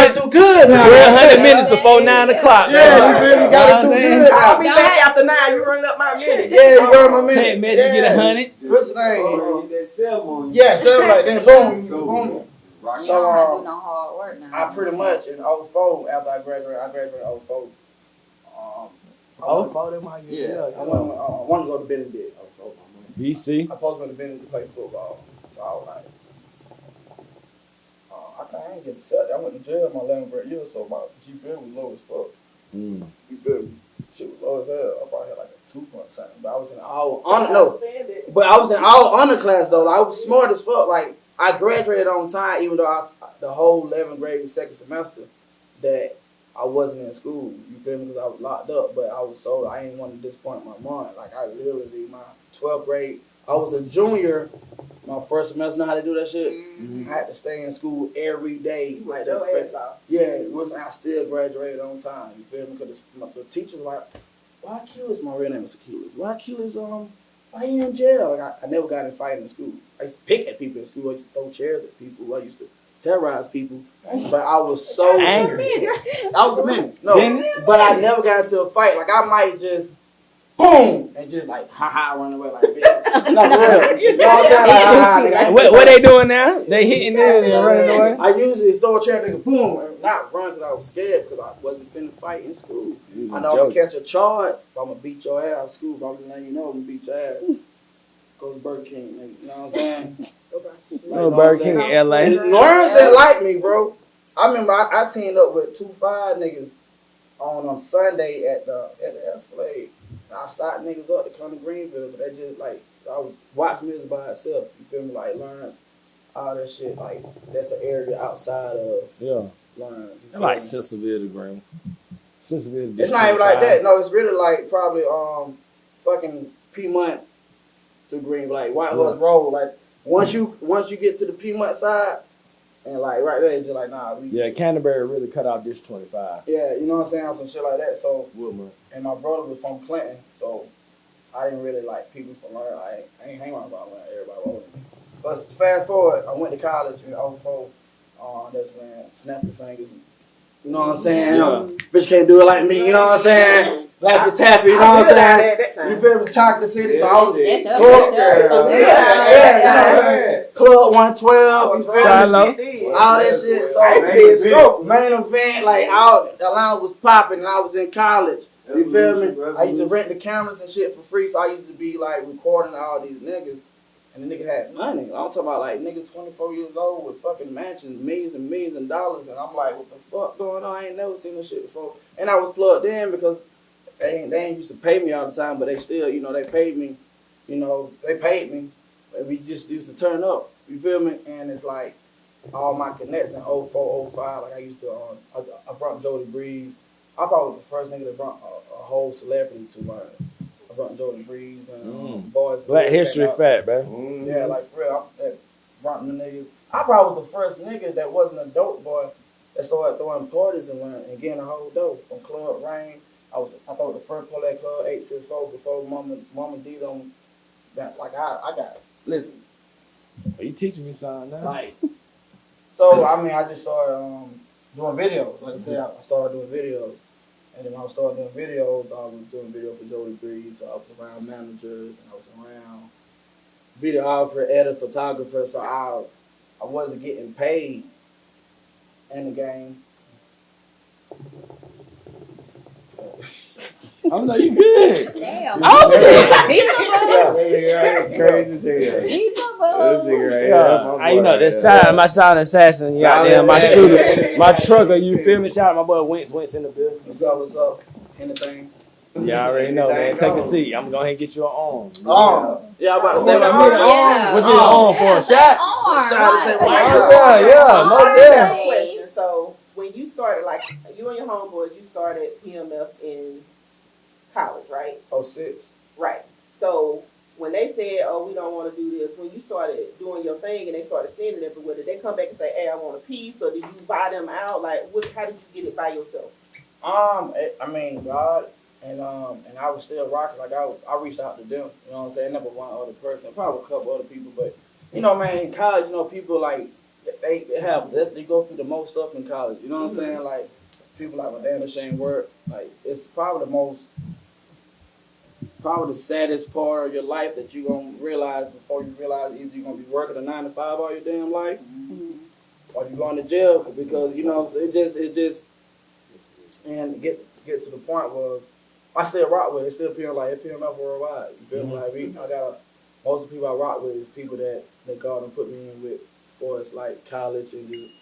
it too good now. 1,200 minutes before 9 o'clock. Yeah, you feel me? Got it too good I'll now. be back after 9. You running up my minute. Yeah, you run my minute. 10 minutes, you get 100. What's the name? Oh, that cell phone. Yeah, so like then boom, boom. You So, don't have to do no hard work now. I pretty much in 04, after I graduated in 04. I want to go to Benedict. BC. I supposed to go to Benedict to play football. So I was like, I ain't get accepted. I went to jail my 11th grade year, so my GPA was low as fuck. You feel me? Shit was low as hell. I probably had like a 2 point something. But I was in all but I was in all underclass though. Like, I was smart as fuck. Like, I graduated on time, even though the whole 11th grade second semester that I wasn't in school. You feel me? Because I was locked up. But I ain't want to disappoint my mom. Like, I literally, my 12th grade, I was a junior. My first semester, know how to do that shit. I had to stay in school every day. Like your ass off. Yeah, I still graduated on time. You feel me? Because the teacher was like, why Achilles? My real name is Achilles. Why Achilles, why he in jail? Like, I never got in fighting in school. I used to pick at people in school. I used to throw chairs at people. I used to terrorize people. But I was so angry. I was a menace. No, but I never got into a fight. Like, I might just boom and just like run away like bitch. No, for real. You know what I'm saying? Like, What they doing now? They hitting it and running away? I usually throw a chair, nigga, boom, and not run because I was scared because I wasn't finna fight in school. I know I'm gonna catch a charge, but I'm gonna beat your ass in school. But I'm gonna let you know I'm gonna beat your ass. Go to Burger King, nigga. You know what I'm saying? No, Burger King in LA. Lawrence didn't like me, bro. I remember I teamed up with 2-5 niggas on Sunday at the Escalade. I shot niggas up to come to Greenville, but they just like I was watching this by itself. You feel me? Like Lawrence, all that shit. Like that's an area outside of Lawrence. Like Sissville to Greenville. It's not even like that. No, it's really like probably fucking Piedmont to Greenville, like White Horse Road. Like once you get to the Piedmont side, and like right there, it's just like nah. Canterbury really cut out this 25. Yeah, you know what I'm saying? Some shit like that. So Woodman. And my brother was from Clinton, so I didn't really like people from Lawrence. I ain't hang around about everybody older than me. But fast forward, I went to college in 04. That's when Snap Your Fingers. You know what I'm saying? Bitch can't do it like me. You know what I'm saying? Laugh with Taffy. You know what I'm saying? You feel me? Chocolate City. So I was Club 112. You feel me? All that shit. So main event, like the line was popping, and I was in college. You feel me? I used to rent the cameras and shit for free, so I used to be like recording all these niggas. And the nigga had money. I'm talking about like nigga 24 years old with fucking mansions, millions and millions of dollars. And I'm like, what the fuck going on? I ain't never seen this shit before. And I was plugged in because they ain't used to pay me all the time, but they still, they paid me. They paid me. And we just used to turn up. You feel me? And it's like all my connects in 04, 05. Like I used to, I brought Jody Breeze. I probably was the first nigga that brought a whole celebrity to mine. I brought Jody Breeze and boys. Black History Fat, bro. Yeah, like for real. I brought the niggas. I probably was the first nigga that wasn't a dope boy that started throwing parties and getting a whole dope from Club Rain. I thought the first play at Club 864 before Mama D them. Like I got listen. You teaching me something now? Like So I mean, I just started doing videos. Like I said, I started doing videos, and then when I started doing videos, I was doing video for Jody Breeze. So I was around managers, and I was around videographer, editor, photographer. So I wasn't getting paid in the game. Oh no, you good. Damn. Oh, He's a boo. crazy as hell. He's a This boo. nigga right here. Yeah, I, you know, the side, my silent assassin, yeah, damn, my shooter, my trucker, you feel me? Shout out my boy Whenit in the building. What's up? Anything? Yeah, I already know, man. Take a seat. I'm going to get you an arm. Yeah, I'm about to say my Yeah. What you on for? A shot? Arm, Shout out to say, right. Yeah, no I doubt. have a question. So when you started, like you and your homeboys, you started PMF in college, right? 06. Right. So when they said, "Oh, we don't want to do this," when you started doing your thing and they started seeing it everywhere, did they come back and say, "Hey, I want a piece," or did you buy them out? Like, how did you get it by yourself? I mean, God, and I was still rocking. Like I reached out to them. You know what I'm saying? Never one other person, probably a couple other people, but you know, man, in college, you know, people like they go through the most stuff in college. You know what I'm saying? Like people like my damn Shane work. Like it's probably the saddest part of your life that you're gonna realize before you realize either you're gonna be working a 9 to 5 all your damn life, or you're going to jail because you know it just and get to the point was I still rock with it. It's still PMF worldwide. You feel me? Like most of the people I rock with is people that God done put me in with for it's like college and just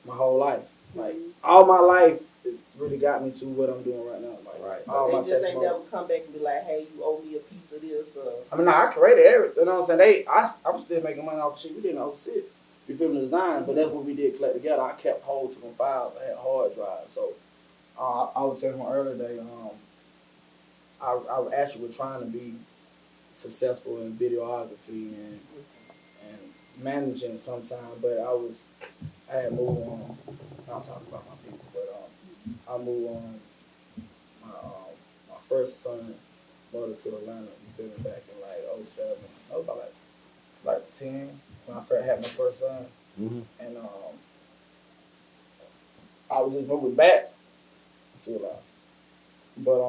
my whole life. Like all my life, it's really got me to what I'm doing right now. Like all my They just ain't testimony. never come back and be like, "Hey, you owe me a piece of this." I mean, I created everything. You know what I'm saying? I'm still making money off of shit we didn't oversee. You feel me? Design, but that's what we did collect together. I kept hold to them files. I had hard drives. So I was telling him earlier today, I actually was trying to be successful in videography and managing sometime, but I had moved on. I'm talking about my people, but I moved on. My first son moved to Atlanta. You feel me? Back in like 07. I was about like 10 when I first had my first son, and I was just moving back to Atlanta, but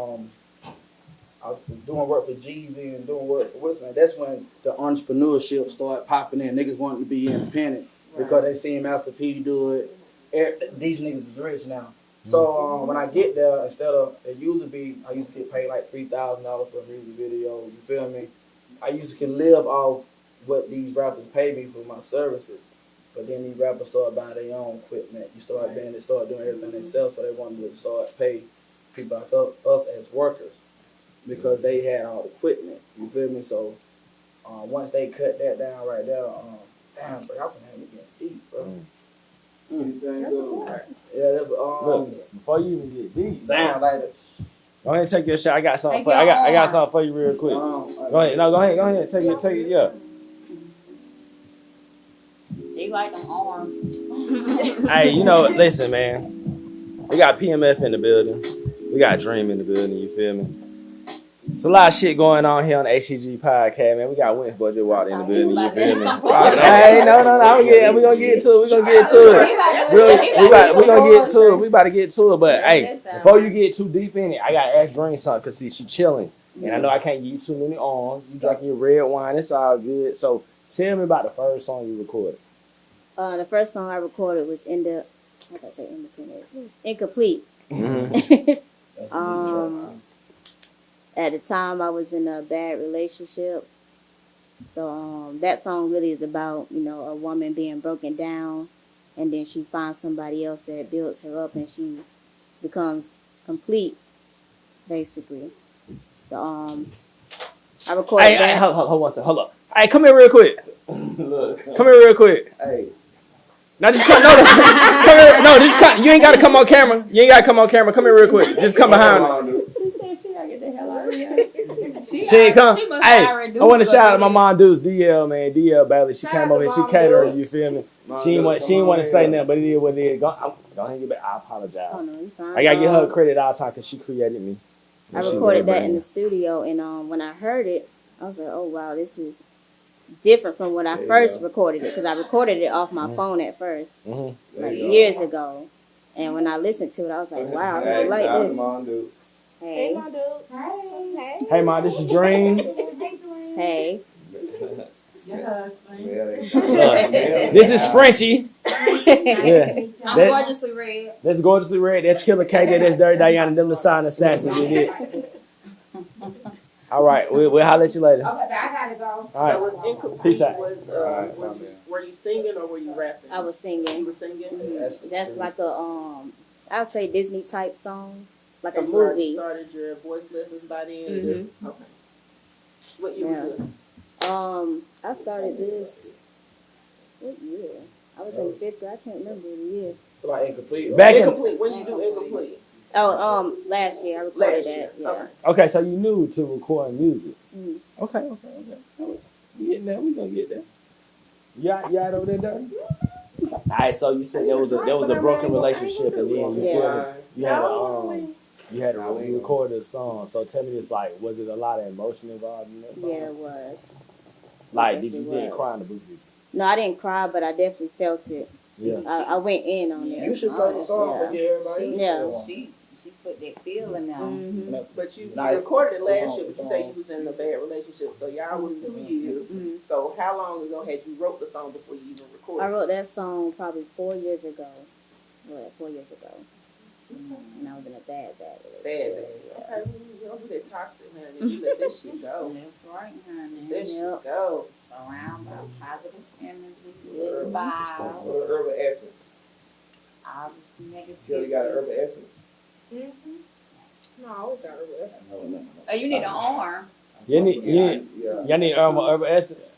I was doing work for Jeezy and doing work for Wilson. That's when the entrepreneurship started popping in. Niggas wanted to be independent because they seen Master P do it. These niggas is rich now. So when I get there, I used to get paid like $3,000 for a music video. You feel me? I used to can live off what these rappers pay me for my services. But then these rappers started buying their own equipment. They started doing everything themselves, so they wanted to start pay people like us as workers because they had all the equipment. You feel me? So once they cut that down right there, damn, bro, y'all can have me getting deep, bro. Yeah, Look, before you even get deep, damn, like go ahead and take your shot. I got something for you. I got something for you real quick. Go ahead. No, go ahead. Take it. Yeah. They like them arms. Hey, you know, listen, man. We got PMF in the building. We got Dream in the building. You feel me? It's a lot of shit going on here on the HTG podcast, man. We got Whenit boy just walked in the building. You feel me? Hey, no. We gonna get to it. We gonna get to it. We about to get to it. But hey, before you get too deep in it, I gotta ask Dream something because see, she chilling, and I know I can't give you too many arms. You drinking your red wine. It's all good. So tell me about the first song you recorded. The first song I recorded was Independent. It was Incomplete. At the time, I was in a bad relationship. So that song really is about, you know, a woman being broken down, and then she finds somebody else that builds her up, and she becomes complete, basically. So I recorded that. Hey, hold on. Hold up. Hey, come here real quick. Look. Come here real quick. Hey. Now just come. Come here. No, just come. You ain't gotta come on camera. Come here real quick. Just come behind me. She said she gotta get the hell out of here. She ain't come. She must Hey, already do I want to it, shout out but my mom dudes, DL, man. DL Bailey. She came over here. She catering. You feel me? She ain't want to say nothing, but it is what it is. Go ahead and get back. I apologize. Oh, no, you're fine. I gotta give her credit all the time because she created me. I recorded that in the studio, and when I heard it, I was like, "Oh wow, this is different from when I There you first go. recorded it, because I recorded it off my phone at first, Mhm. like you go. years ago. And when I listened to it, I was like, wow, I really like shout out to this. Mom, dude. Hey, Hey, my dudes. Hey. Hey, Ma, this is Dream. hey. Yeah, This is Frenchie. Yeah. I'm That- gorgeously red. That's Gorgeously Red. That's Killer KJ. That's Dirty Diana. Them the Silent Assassins. You did. All right. We'll holler at you later. All Okay, I gotta go. So right. was incomplete. Peace out. Were you singing or were you rapping? I was You singing. were singing. That's like a I would say Disney type song, like a And you already movie. started your voice lessons by then. Mhm. Okay. What year was it? I started this. What year? I was in 5th grade. I can't remember the year. So like incomplete. Back in- Incomplete. When you do incomplete? Oh, last year I recorded Last that. year. Yeah. Okay. Okay, so you knew to record music. Mhm. Okay. We getting there. We gonna get there. You out over there, Dirty? All right. So you said there was a broken relationship, and then you Yeah. you had to record a song. So tell me this, like, was it a lot of emotion involved in that song? Yeah, it was. Like, did you It didn't was. cry in the booth? No, I didn't cry, but I definitely felt it. Yeah. I went in on it. You should play the songs Yeah. like everybody else. Yeah. She put that feeling down. Mhm. But you Nice. recorded it last year, It's but you on. say you was in a bad relationship. So y'all was 2 years. Mhm. So how long ago had you wrote the song before you even recorded? I wrote that song probably 4 years ago. Well, 4 years ago. And I was in a bad Bad, relationship. bad. Okay, we don't do that toxic, man. You let that shit go. That's right, honey. That shit Yep. go. Surround by positive energy, good vibes, What herbal essence? all this negativity. Kelly got an herbal essence. No, I always got a Oh, you need an arm. You need Yeah. y'all need herbal essence.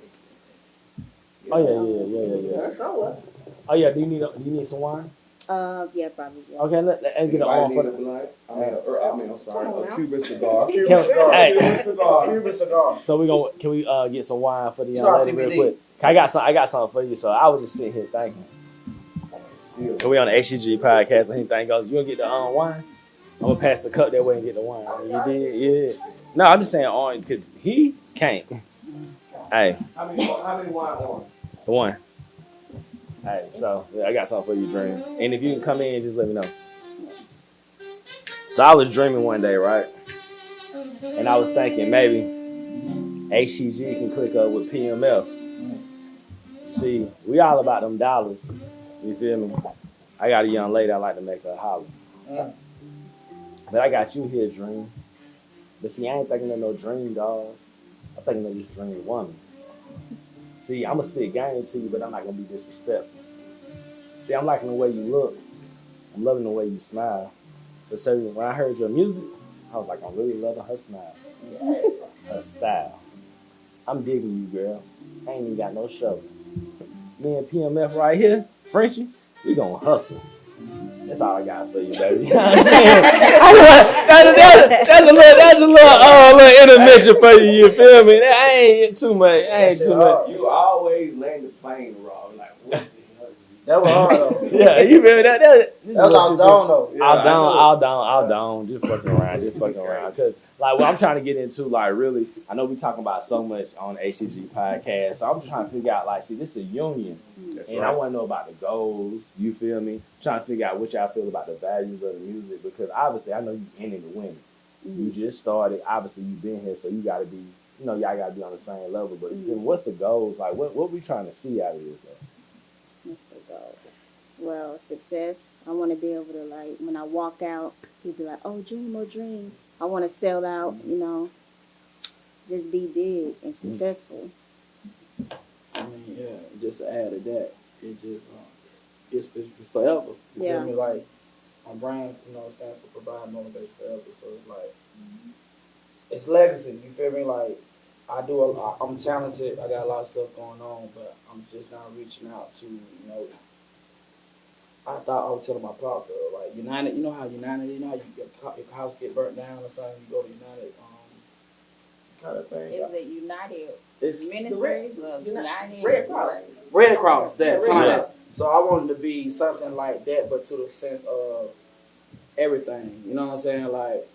Oh yeah. That's all. Oh yeah. Do you need some wine? Yeah, probably. Yeah. Okay, let's get an Anybody arm need for a the. blunt? I'm sorry, Come on a now. Cuban cigar. Hey. Cuban cigar. So can we get some wine for the young got lady real CBD. quick? I got something for you. So I was just sitting here thinking. So we on the HTG podcast, and he goes, "You gonna get the wine? I'm gonna pass the cup that way and get the wine." You did, yeah. No, I'm just saying on because he can't. Hey, How many wine on? the one. Hey, so yeah, I got something for you, Dream. And if you can come in, just let me know. So I was dreaming one day, right? And I was thinking maybe HTG can click up with PMF. See, we all about them dollars. You feel me? I got a young lady I like to make her holler. But I got you here, Dream. But see, I ain't thinking of no dream dolls. I'm thinking of this dream woman. See, I'm going to spit game to you, but I'm not going to be disrespectful. See, I'm liking the way you look. I'm loving the way you smile. But so when I heard your music, I was like, I'm really loving her smile. Her style. I'm digging you, girl. I ain't even got no show. Me and PMF right here, Frenchie, we gonna hustle. That's all I got for you, baby. You know what I'm saying? That's a little intermission for you. You feel me? That ain't too much. You always land the plane raw. Like, what the hell? That was hard though. Yeah, you feel me? That was all down though. All down. Just fucking around. Cause like what I'm trying to get into, like really, I know we talking about so much on HTG podcast, so I'm just trying to figure out, like, see, this is a union, and I want to know about the goals. You feel me? Trying to figure out what y'all feel about the values of the music, because obviously I know you in it to win it. You just started. Obviously you've been here, so you got to be, y'all got to be on the same level. But then what's the goals? Like, what we trying to see out of this? What's the goals? Well, success. I want to be able to, like, when I walk out, people be like, oh, dream. I want to sell out, just be big and successful. I mean, yeah, just to add to that, it just, it's forever. You Yeah. feel me? Like, my brand, stands for provide, motivate forever. So it's like, it's legacy. You feel me? Like, I'm talented. I got a lot of stuff going on, but I'm just now reaching out to, I thought I was telling my pop though, like United, you know how United, your house get burnt down or something, you go to United, kind of thing. It was a United It's Ministry, United Red Cross. Red Cross, that, something Yeah. like that. So I wanted to be something like that, but to the sense of everything. You know what I'm saying? Like,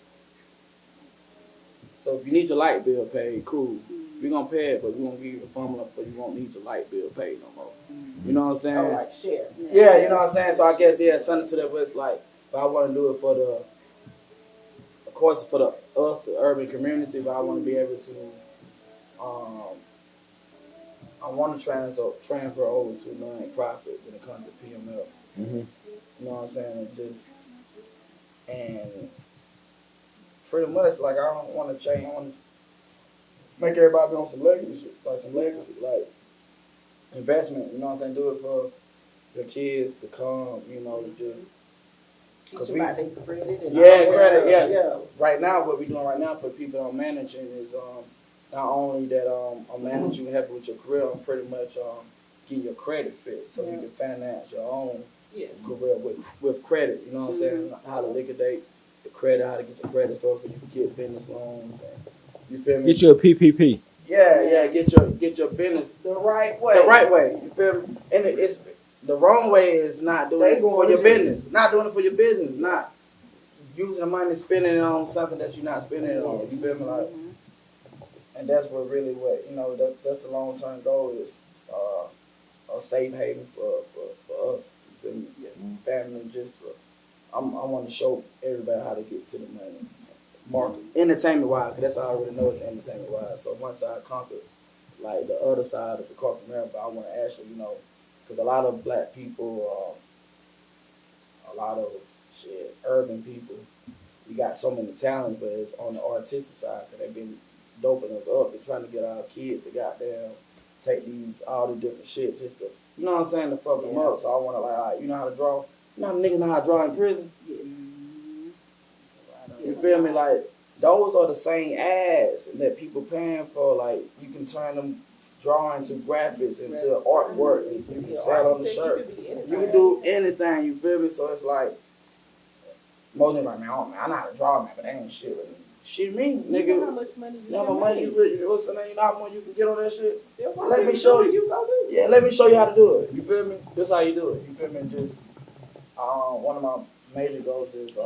so if you need your light bill paid, cool. we're gonna pay it, but we're gonna give you a formula for you won't need your light bill paid no more. You know what I'm saying? Oh, like share. Yeah, you know what I'm saying? So I guess, yeah, something to that, but it's like, if I want to do it for the, of course, for the urban community, but I want to be able to, I want to transfer over to non-profit when it comes to PMF. Mm-hmm. You know what I'm saying? And pretty much, like, I don't want to change. I want to make everybody be on some legacy, like investment. You know what I'm saying? Do it for the kids to come. You know, just Teach them about their credit and yeah, all that credit. stuff. Yes. Yeah. Right now, what we're doing right now for people I'm managing is not only that I'm managing you helping with your career, I'm pretty much getting your credit fit so you can finance your own career with credit. You know what I'm saying? How to liquidate the credit, how to get your credit score, so you can get business loans. And, you feel me? Get you a PPP. Yeah. Get your business The right way. the right way. You feel me? And it's the wrong way is not doing it for your business. Not doing it for your business. Not using the money, spending it on something that you're not spending it on. You feel me? Like, and that's what really that's the long term goal is a safe haven for us. You feel me? Family, I want to show everybody how to get to the money. Market entertainment wise, because that's all I really know is entertainment wise. So once I conquer like the other side of the corporate America, I want to actually, because a lot of black people, a lot of urban people, we got so many talents, but it's on the artistic side because they've been doping us up and trying to get our kids to goddamn take all the different shit just to, you know what I'm saying, to fuck them up. So I want to all right, you know how to draw? You know how niggas know how to draw in prison? You feel me? Like, those are the same ads that people paying for. Like, you can turn them drawings to graphics into artwork. And you can sell on the shirt. You can do anything, you feel me? So it's like, most niggas like, man, I know how to draw, man, but that ain't shit with me. Shit me, nigga. You know how much money you how much you know how much you can get on that shit? Let me show you. Yeah, let me show you how to do it. You feel me? This how you do it. You feel me? Just one of my major goals is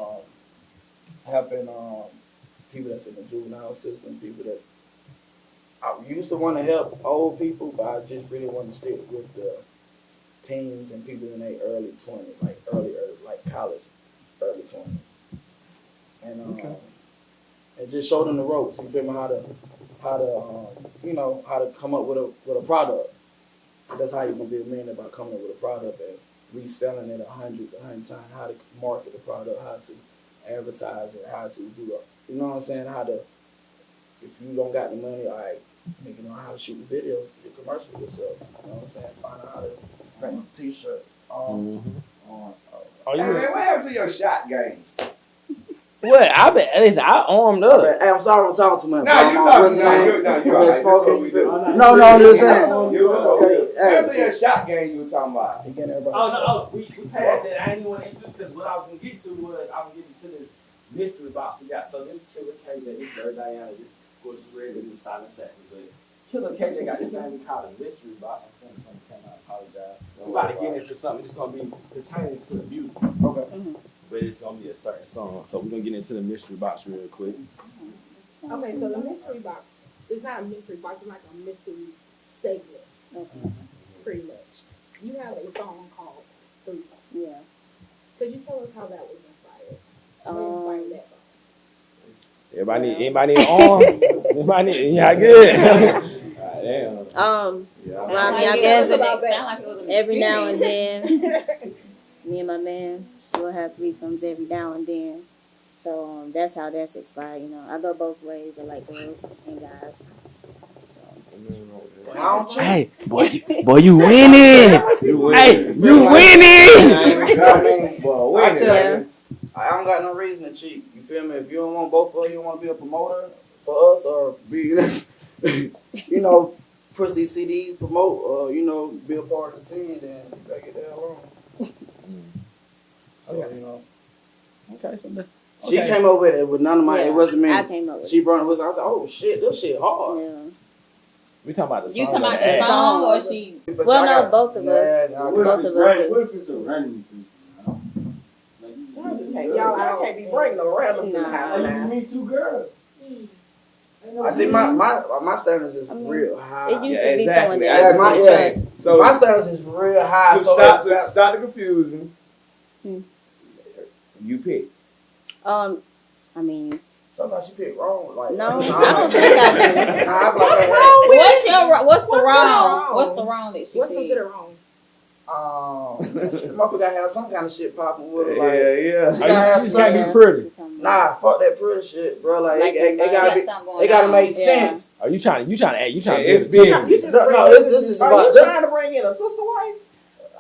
helping people that's in the juvenile system, people that's I used to want to help old people, but I just really want to stick with the teens and people in their early 20s, like like college, early 20s, and and just show them the ropes. You feel me? How to how to come up with a product. That's how you're gonna be a millionaire, by coming up with a product and reselling it hundreds times. How to market the product, how to advertise it, how to do it. You know what I'm saying? How to, if you don't got the money, all right, you know how to shoot the videos for your commercial yourself. You know what I'm saying? Find out how to print t-shirts. Oh, Hey, man, what happened to your shot game? What? I armed up. Hey, I'm sorry I'm talking too much. No, you talking. No, you're right. Smoking. That's what we do. No, I'm just saying. What happened to your shot game you were talking about? You getting everybody? We passed that. I ain't even want to introduce because what I was going to get to was I was getting to this mystery box we got. So this Killer KJ, this is Dirty Diana, this of course is Red, this is Silent Assassin, but Killer KJ got this thing we call a mystery box. I'm going to apologize. We're about to get into something that's going to be pertaining to the music. Okay. But it's going to be a certain song. So we're going to get into the mystery box real quick. Okay, so the mystery box is not a mystery box, it's like a mystery segment, pretty much. You have a song called Threesome. Yeah. Could you tell us how that was inspired? What inspired that song? Anybody need arm? Anybody need, yeah, good. Damn. Well, I guess Sound like it was an every now and experience. then, me and my man will have threesomes every now and then. So that's how that's inspired. You know, I go both ways. I like girls and guys. So. Hey, boy, you winning! Hey, you winning! I mean, I tell Yeah. you, I don't got no reason to cheat. You feel me? If you don't want both of you want to be a promoter for us or be, push these CDs, promote, or, be a part of the team, then you better get that along. So, Okay, so let's. She came up with it with none of my, it wasn't me. I came up with She it. brought it with her. I said, oh shit, this shit hard. Yeah. We talking about the song. You talking about the the song or she? But Well, I no, got- both of us. Nah, Both of us. What if it's a random piece? Y'all, I can't be bringing no randoms in the house I now. used to meet two girls. I see my standards is real high. It used Yeah, to be exactly. someone Yeah, that my, you yeah. trust. So My standards is real high. to So stop the confusion. You pick. I mean, sometimes you pick wrong. Like no, nah, I don't think I do. Nah, I feel like What's the What's wrong? wrong? What's the wrong that she What's did? considered wrong? the motherfucker gotta have some kind of shit popping with her. Like, Yeah. she gotta have You just gotta something. be pretty. Nah, fuck that pretty shit, bro. Like, Like it the gotta love. be. Got something going It gotta on. make Yeah. sense. Are you trying to It's be a business. No, this is Are about. you This, trying to bring in a sister wife?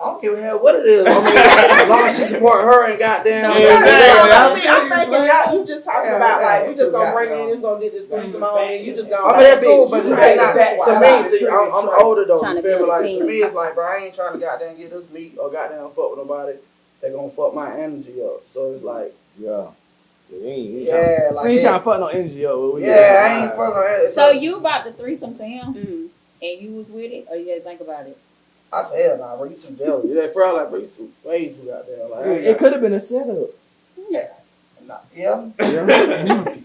I don't give a hell what it is. I mean, as long as she support her and goddamn. Exactly. I'm thinking y'all, you just talking Yeah, about like yeah, we just gonna yeah, bring yeah. in, it's gonna get this threesome on, and you just gonna. I mean, that's cool, but you it's trying not, to to me, see, I'm older though, Trying you to feel me? build a Like, team. to me, it's like, bro, I ain't trying to goddamn get this meat or goddamn fuck with nobody. They gonna fuck my energy up. So it's like, Yeah. You ain't like, trying to fuck no energy up. But we yeah, I ain't fucking on it. So you brought the threesome to him, Mm. and you was with it, or you had to think about it? I said, hell nah, bro, you too jealous. You that friend, like, bro, you too, way too goddamn. Like, I ain't It got- could have been a setup. Nah, yeah,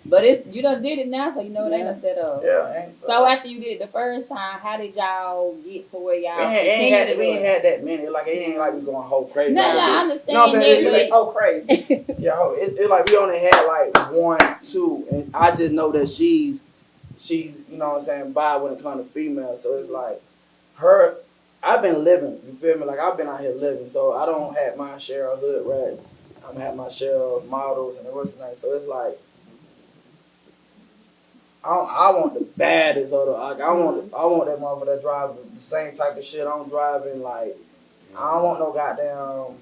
But you done did it now, so you know it ain't a setup. yeah, ain't So after you did it the first time, how did y'all get to where y'all we ain't had that many. Like, it ain't like we going whole crazy. No, out I there. understand You know what I'm saying? that, Oh, crazy. Yeah, it like we only had like 1, 2, and I just know that she's you know what I'm saying, bi when it comes to females. So it's like her. I've been living, you feel me? Like I've been out here living, so I don't have my share of hood rats. I'm have my share of models and what's the name. So it's like I want the baddest of the. Like, I want that motherfucker that drive the same type of shit I'm driving. Like I don't want no goddamn.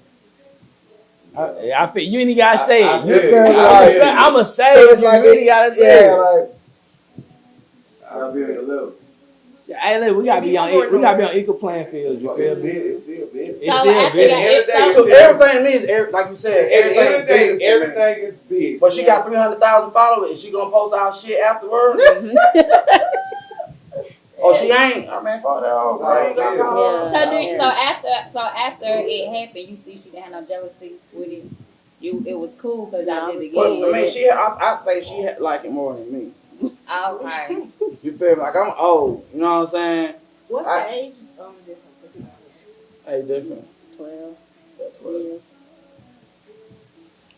I feel you ain't gotta say I it. feel it. I'ma say So it. it's like you ain't gotta say yeah, it. like I'll be on your level. Hey, look, we gotta be on equal playing fields. You feel me? It's still business. It's So still after business. y'all- so everything to me is like you said. At the end of the day, business to me. everything is business. But she got 300,000 followers. Is she gonna post our shit afterwards? Oh, she ain't. I mean, fuck that. Oh, I ain't got Yeah. So after it happened, you see she didn't have no jealousy with it. It was cool because No, y'all I did was it But together. I mean, I think she like it more than me. Okay. You feel me? Like I'm old. You know what I'm saying? What's the age difference? Hey, different. 12 That's what. years.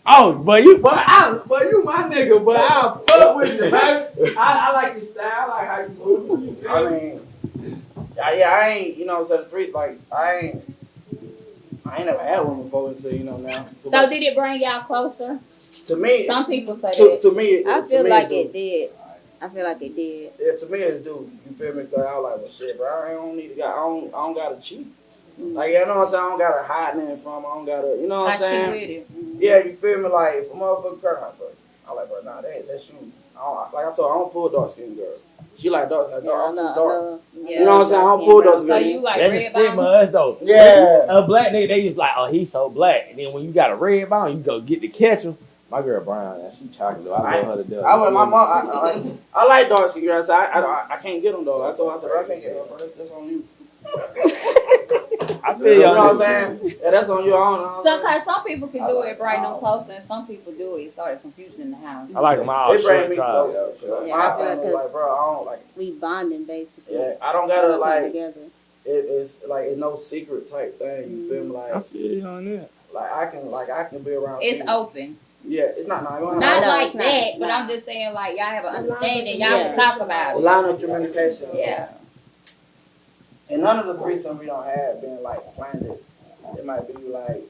Oh, but you my nigga, but I'll fuck with you, baby. I like your style, I like how you move. You feel I me? mean, yeah, I ain't. You know, so the three like I ain't never had one before until now. So did it bring y'all closer? To me, Some people say that. to me, I to feel me, like do. it did. I feel like it did. Yeah, to me it's dude. You feel me? Cause I was like, well, shit, bro. I don't need to I don't gotta cheat. Like, you know what I'm saying? I don't gotta hide nothing from. I don't gotta, you know what I'm saying? With it. Yeah, you feel me? Like, if a motherfucker crying, bro, I like, bro, nah, that's you. Like I told her, I don't pull dark skinned girls. She like dark, like, Yeah, I'm too dark. Yeah. You know what I'm saying? I don't pull dark So skinned. you like That's the red stigma bone? of us though. Yeah. A black nigga, they just like, oh, he's so black. And then when you got a red bone, you go get to catch him. My girl brown, yeah, she chocolate. I love her to death. I went my mom. I like dark skinned girls. I can't get them though. I told her, I said, bro, I can't get them, bro. That's on you. I feel You know y'all. what I'm saying? Yeah, that's on you. I don't know. Sometimes some people can do it bright no closer, and some people do it. It started confusion in the house. I like them all They bring short me time. closer. Yeah, I My feel family, like, bro, I don't like. We bonding basically. Yeah, I don't gotta Doing something like. together. It's like it's no secret type thing. You feel me? I Like, feel you on that. I can be around. It's people. open. Yeah, it's not. Not No, like it's not. that, but Nah. I'm just saying, like, y'all have an The line of understanding. Y'all communication. can talk about it. Line of communication. Yeah. And none of the threesome we don't have been like planned. It might be like.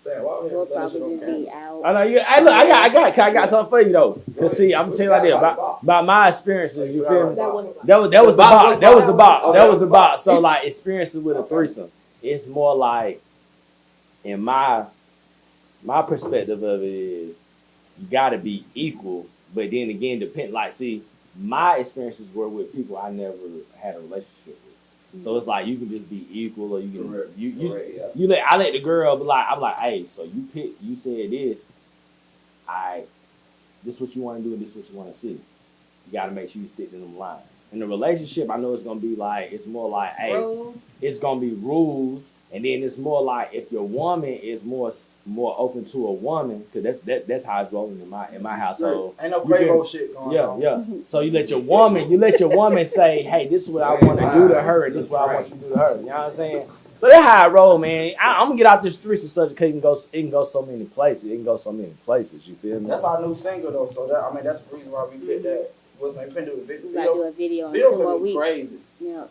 Man, why we We'll have to probably say just this be out. I know you. Hey, look, I got something for you though. Cause see, I'm telling you like this about my experiences. You feel me? That wasn't That was the box. That was the box. That was the box. So like experiences with a threesome, it's more like, in my perspective of it is, you gotta be equal. But then again, depend. Like, see, my experiences were with people I never had a relationship with. So it's like you can just be equal, or you can I let the girl be like, I'm like, hey, so you said this, this what you want to do and this what you want to see. You got to make sure you stick to them lines. In the relationship, I know it's gonna be like, it's more like, hey, Rules. it's gonna be rules, and then it's more like if your woman is more open to a woman, because that's how it's rolling in my household. Ain't no You can- Quavo shit going on. Yeah. So you let your woman say, hey, this is what I want to do to her, and this is what I want you to do to her. You know what I'm saying? So that's how I roll, man. I'm gonna get out this threesome subject because it can go so many places. It can go so many places. You feel me? That's our new single though, so that I mean that's the reason why we did that. What's my finna do a video? We gotta do a video in Videos 2 more gonna be weeks. crazy. Yeah.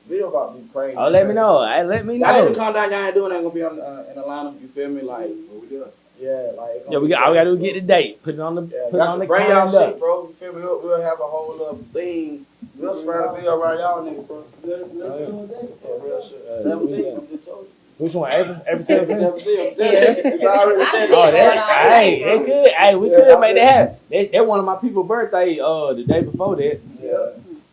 Video about to be crazy. Oh, let me know. Let me I didn't know. come down. Y'all ain't doing that. Gonna be on in Atlanta. You feel me? Like What we doing? yeah, like Yeah, all we gotta do is get the date. Put it on the bring y'all calendar. shit, bro. You feel me? We'll have a whole little thing. We'll spread a video around y'all niggas, bro. Let's do a date. Yeah, real shit. 17. I'm just told you. Which one? Every 17? 17. I'm telling you. It's already said. Oh, they could. Hey, we could make that happen. That one of my people's birthday. The day before that. Yeah.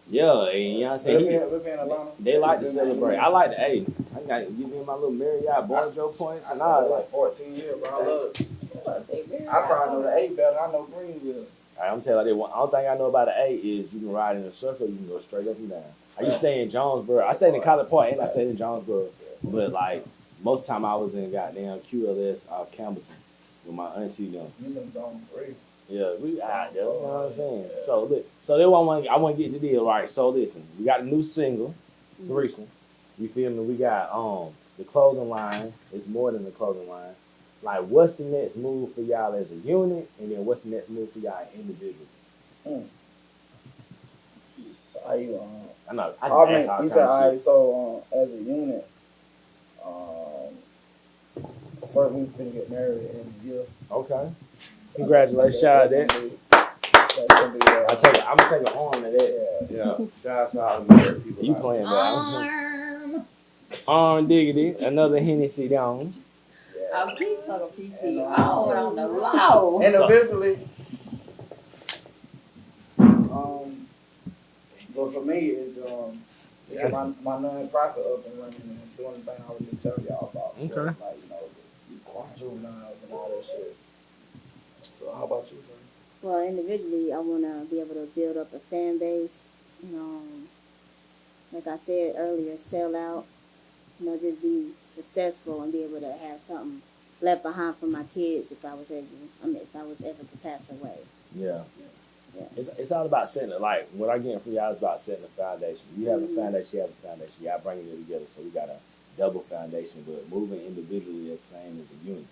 Yeah, and you know what I'm saying. We'll be in Atlanta. They like to celebrate. I like to. Hey, I got to give me my little Marriott Bonjo points I and all started that. like 14 years, bro. I love it. I probably know the A better. I know Greenville. I'm telling you, the only thing I know about the A is you can ride in a circle, you can go straight up and down. I used to stay in Jonesboro. I stayed in College Park and I stayed in Jonesboro. But like most of the time I was in goddamn QLS off Campbellton with my auntie them. You in Zone 3. Yeah, we out there, you know what I'm saying? So look, so they want I want to get to this. Right, so listen, we got a new single, Threesome. You feel me? We got the clothing line. It's more than the clothing line. Like, what's the next move for y'all as a unit, and then what's the next move for y'all individually? Are you I know. I I mean, just asked you said, all all kind right, of so as a unit, first we finna get married in a year. shit. Okay. Congratulations, shout out that. That's gonna be, I'm gonna take an arm to that. Yeah. Shout out to married people. You like playing Arm. Arm diggity, another Hennessy down. Oh, please fuck a PP. Oh, on the low. Individually, but for me, it's to get my non-profit up and running and doing the thing I was just telling y'all about. Okay. So, like, you know, the juveniles and all that shit. So how about you, Frank? Well, individually, I want to be able to build up a fan base. Like I said earlier, sell out. Just be successful and be able to have something left behind for my kids if I was ever to pass away. Yeah. Yeah. It's all about setting it. Like, what I get from y'all is about setting a foundation. You have a foundation, you have a foundation. Y'all bringing it together. So we got a double foundation, but moving individually is the same as a unit.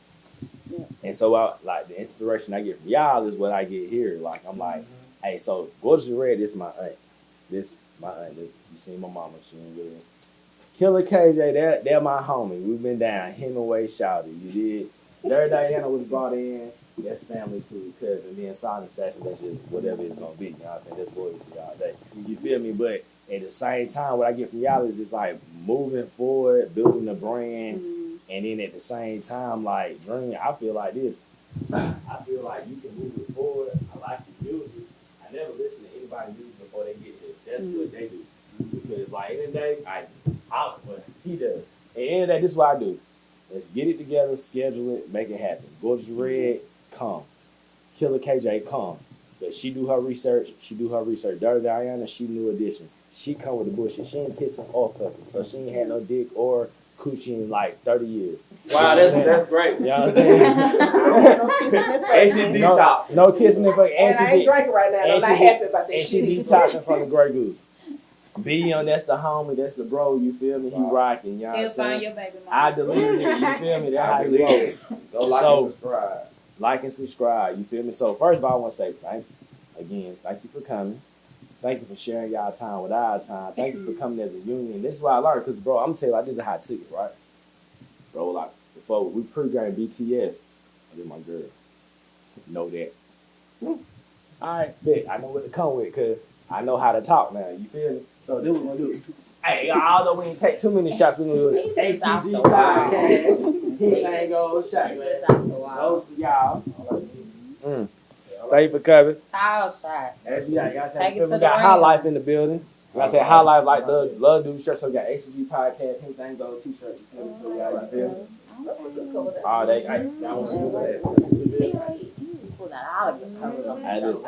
Yeah. And so, like, the inspiration I get from y'all is what I get here. Like, I'm like, hey, so Gorgeous Red, this is my aunt. This my aunt. You seen my mama. She ain't really. Killer KJ, they're my homie. We've been down. Hemingway shouted. You did. Dirty Diana was brought in. That's family too, because and then Silent Assassin, that's just whatever it's gonna be. You know what I'm saying? That's loyalty all day. You feel me? But at the same time, what I get from y'all is just like moving forward, building the brand, and then at the same time, like Dream, I feel like this. I feel like you can move it forward. I like the music. I never listen to anybody music before they get here. That's what they do. Because like in the day, well, he does. At the end of the day, this is what I do. Let's get it together, schedule it, make it happen. Gorgeous Red, come. Killer KJ, come. But she do her research. Dirty Diana, she new edition. She come with the bullshit. She ain't kissing or fucking. So she ain't had no dick or coochie in like 30 years. Wow, that's great. You know what I'm saying? And she detox. No kissing and fucking. And I ain't drinking right now. I'm not happy about that and shit. she detoxing from the Grey Goose. B that's the homie, that's the bro, you feel me? He rocking, you know what I'm He'll find saying? your baby mama. I deleted it, you feel me? That's how you roll. Go like So- and subscribe. Like and subscribe, you feel me? So first of all, I want to say thank you for coming. Thank you for sharing y'all time with our time. Thank you for coming as a union. This is what I learned, because bro, I'm gonna tell you, like, this is how I took it, right? Bro, like, before we pre-game BTS, I did my girl. Know that. Alright, bet. I know what to come with, because I know how to talk now, you feel me? So this what we're gonna do. Hey, although we ain't take too many shots, we're gonna do HTG podcast. Anything goes, shot glass. Those for y'all. Thank you for coming. Tile shot. As you got, y'all Take say, it to we the got ring. High Life in the building. Like I said, High Life, like love do shirt. So we got HTG podcast, anything goes, t-shirts. You feel me? That's a good color. All day. Y'all want to do that? was at all of them. I do.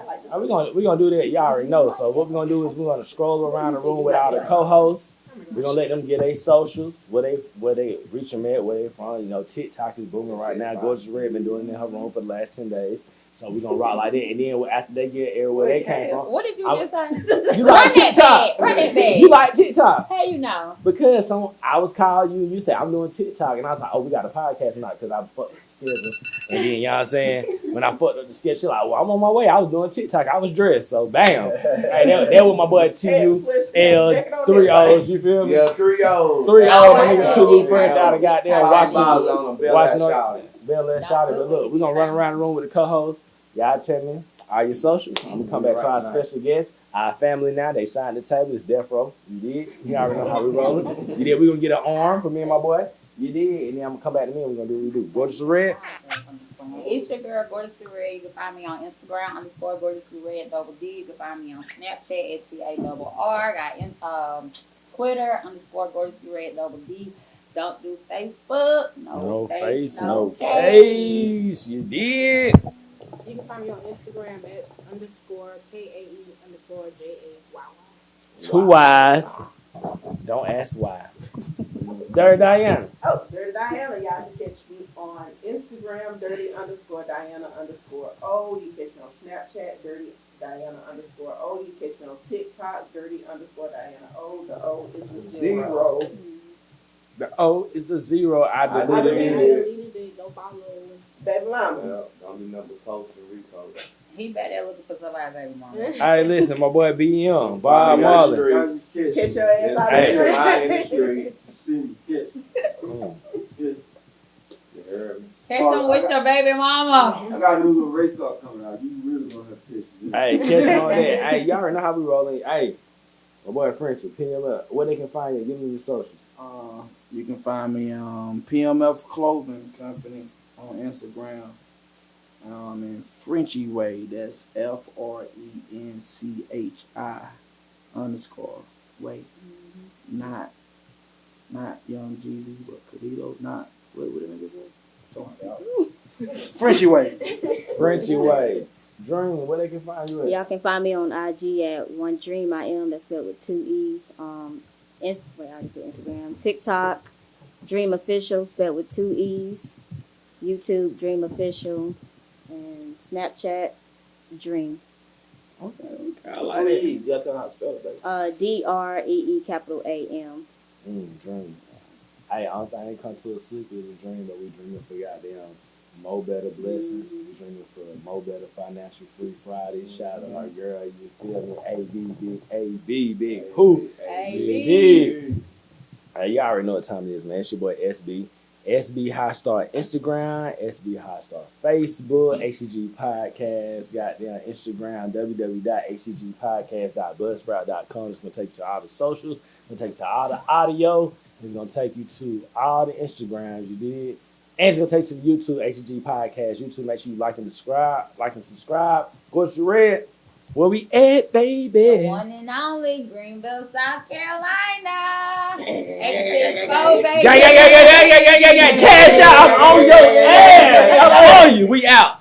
We gonna do that. Y'all already know. So what we gonna do is we're gonna stroll around the room with all the co-hosts. We're gonna let them get their socials, where they reach them at, where they from. You know, TikTok is booming right now. Gorgeous Red been doing it in her room for the last 10 days. So we're gonna rock like that. And then after they get everywhere they came from. What did you just say? You like TikTok? Run that back. You like TikTok? How you know? Because I was calling you and you said I'm doing TikTok, and I was like, oh, we got a podcast tonight because I fucked up the schedule. And then you know what I'm saying, when I fucked up the schedule, like, well, I'm on my way. I was doing TikTok. I was dressed, so bam. Hey, that was my boy TUL 3 O's. You feel me? Yeah, 3 O's. 3 O's. My nigga Tulu Fresh out of goddamn watching Bel Air Shawty. But look, we're gonna run around the room with the co-host. Y'all tell me all your socials. I'm gonna come back to our special guest. Our family now, they signed the table. It's Death Row. You did. You already know how we rolling. You did. We're going to get an arm for me and my boy. You did. And then I'm going to come back to me and we're going to do what we do. Gorgeous Red. It's your girl, Gorgeous Red. You can find me on Instagram, _Gorgeous Red, _D. You can find me on Snapchat, SCARR. Got Twitter, _Gorgeous Red, _D. Don't do Facebook. No face, no case. You did. You can find me on Instagram at _KAE_JA. Wow. 2 Y's. Don't ask why. Dirty Diana. Oh, Dirty Diana. Y'all can catch me on Instagram, Dirty_Diana_O. You can catch me on Snapchat, Dirty Diana_O. You can catch me on TikTok, Dirty_Diana_O. The O is the 0. The O is the 0. I deleted it. deleted it. Go follow. Baby mama. Yeah, don't do nothing but post and repost. He back there looking for somebody, baby mama. Hey, listen, my boy B Young, Bob Marley. Catch your ass out Hey. the street. Catch him with your baby mama. I got a new little race car coming out. You really gonna have to pitch this. Hey, catch on that. Hey, y'all already know how we rolling. Hey, my boy Frenchie, pin him up. Where they can find you? Give me your socials. You can find me PMF Clothing Company on Instagram. And Frenchie Way, that's FRENCHI_way. Not Young Jeezy, but Khalito. Not what did nigga say? Something like that. Frenchie Way. Frenchie Way. Dream, where they can find you at? Y'all can find me on IG at One Dream I Am. That's spelled with 2 E's. I already said Instagram. TikTok, Dream Official, spelled with 2 E's. YouTube, Dream Official. And Snapchat, Dream. Okay. I like it. You gotta tell how to spell it, baby. DREE_AM. Dream. Hey, only thing ain't come to a sleep is a dream, but we dreaming for goddamn more better blessings. We dreaming for more better financial free Fridays. Shout out our girl, you feel me? AB big. Who? AB. Hey, y'all already know what time it is, man. It's your boy SB. SB High Star Instagram, SB High Star Facebook, HTG Podcast, goddamn Instagram, www.htgpodcast.buzzsprout.com. It's going to take you to all the socials. It's going to take you to all the audio. It's going to take you to all the Instagrams you did. And it's going to take you to the YouTube, HTG Podcast. YouTube, make sure you like and subscribe. Gorgeous Red. Where we at, baby? The one and only Greenville, South Carolina. 864, baby. Yeah. Cash out. I'm on your ass. I'm on you. We out.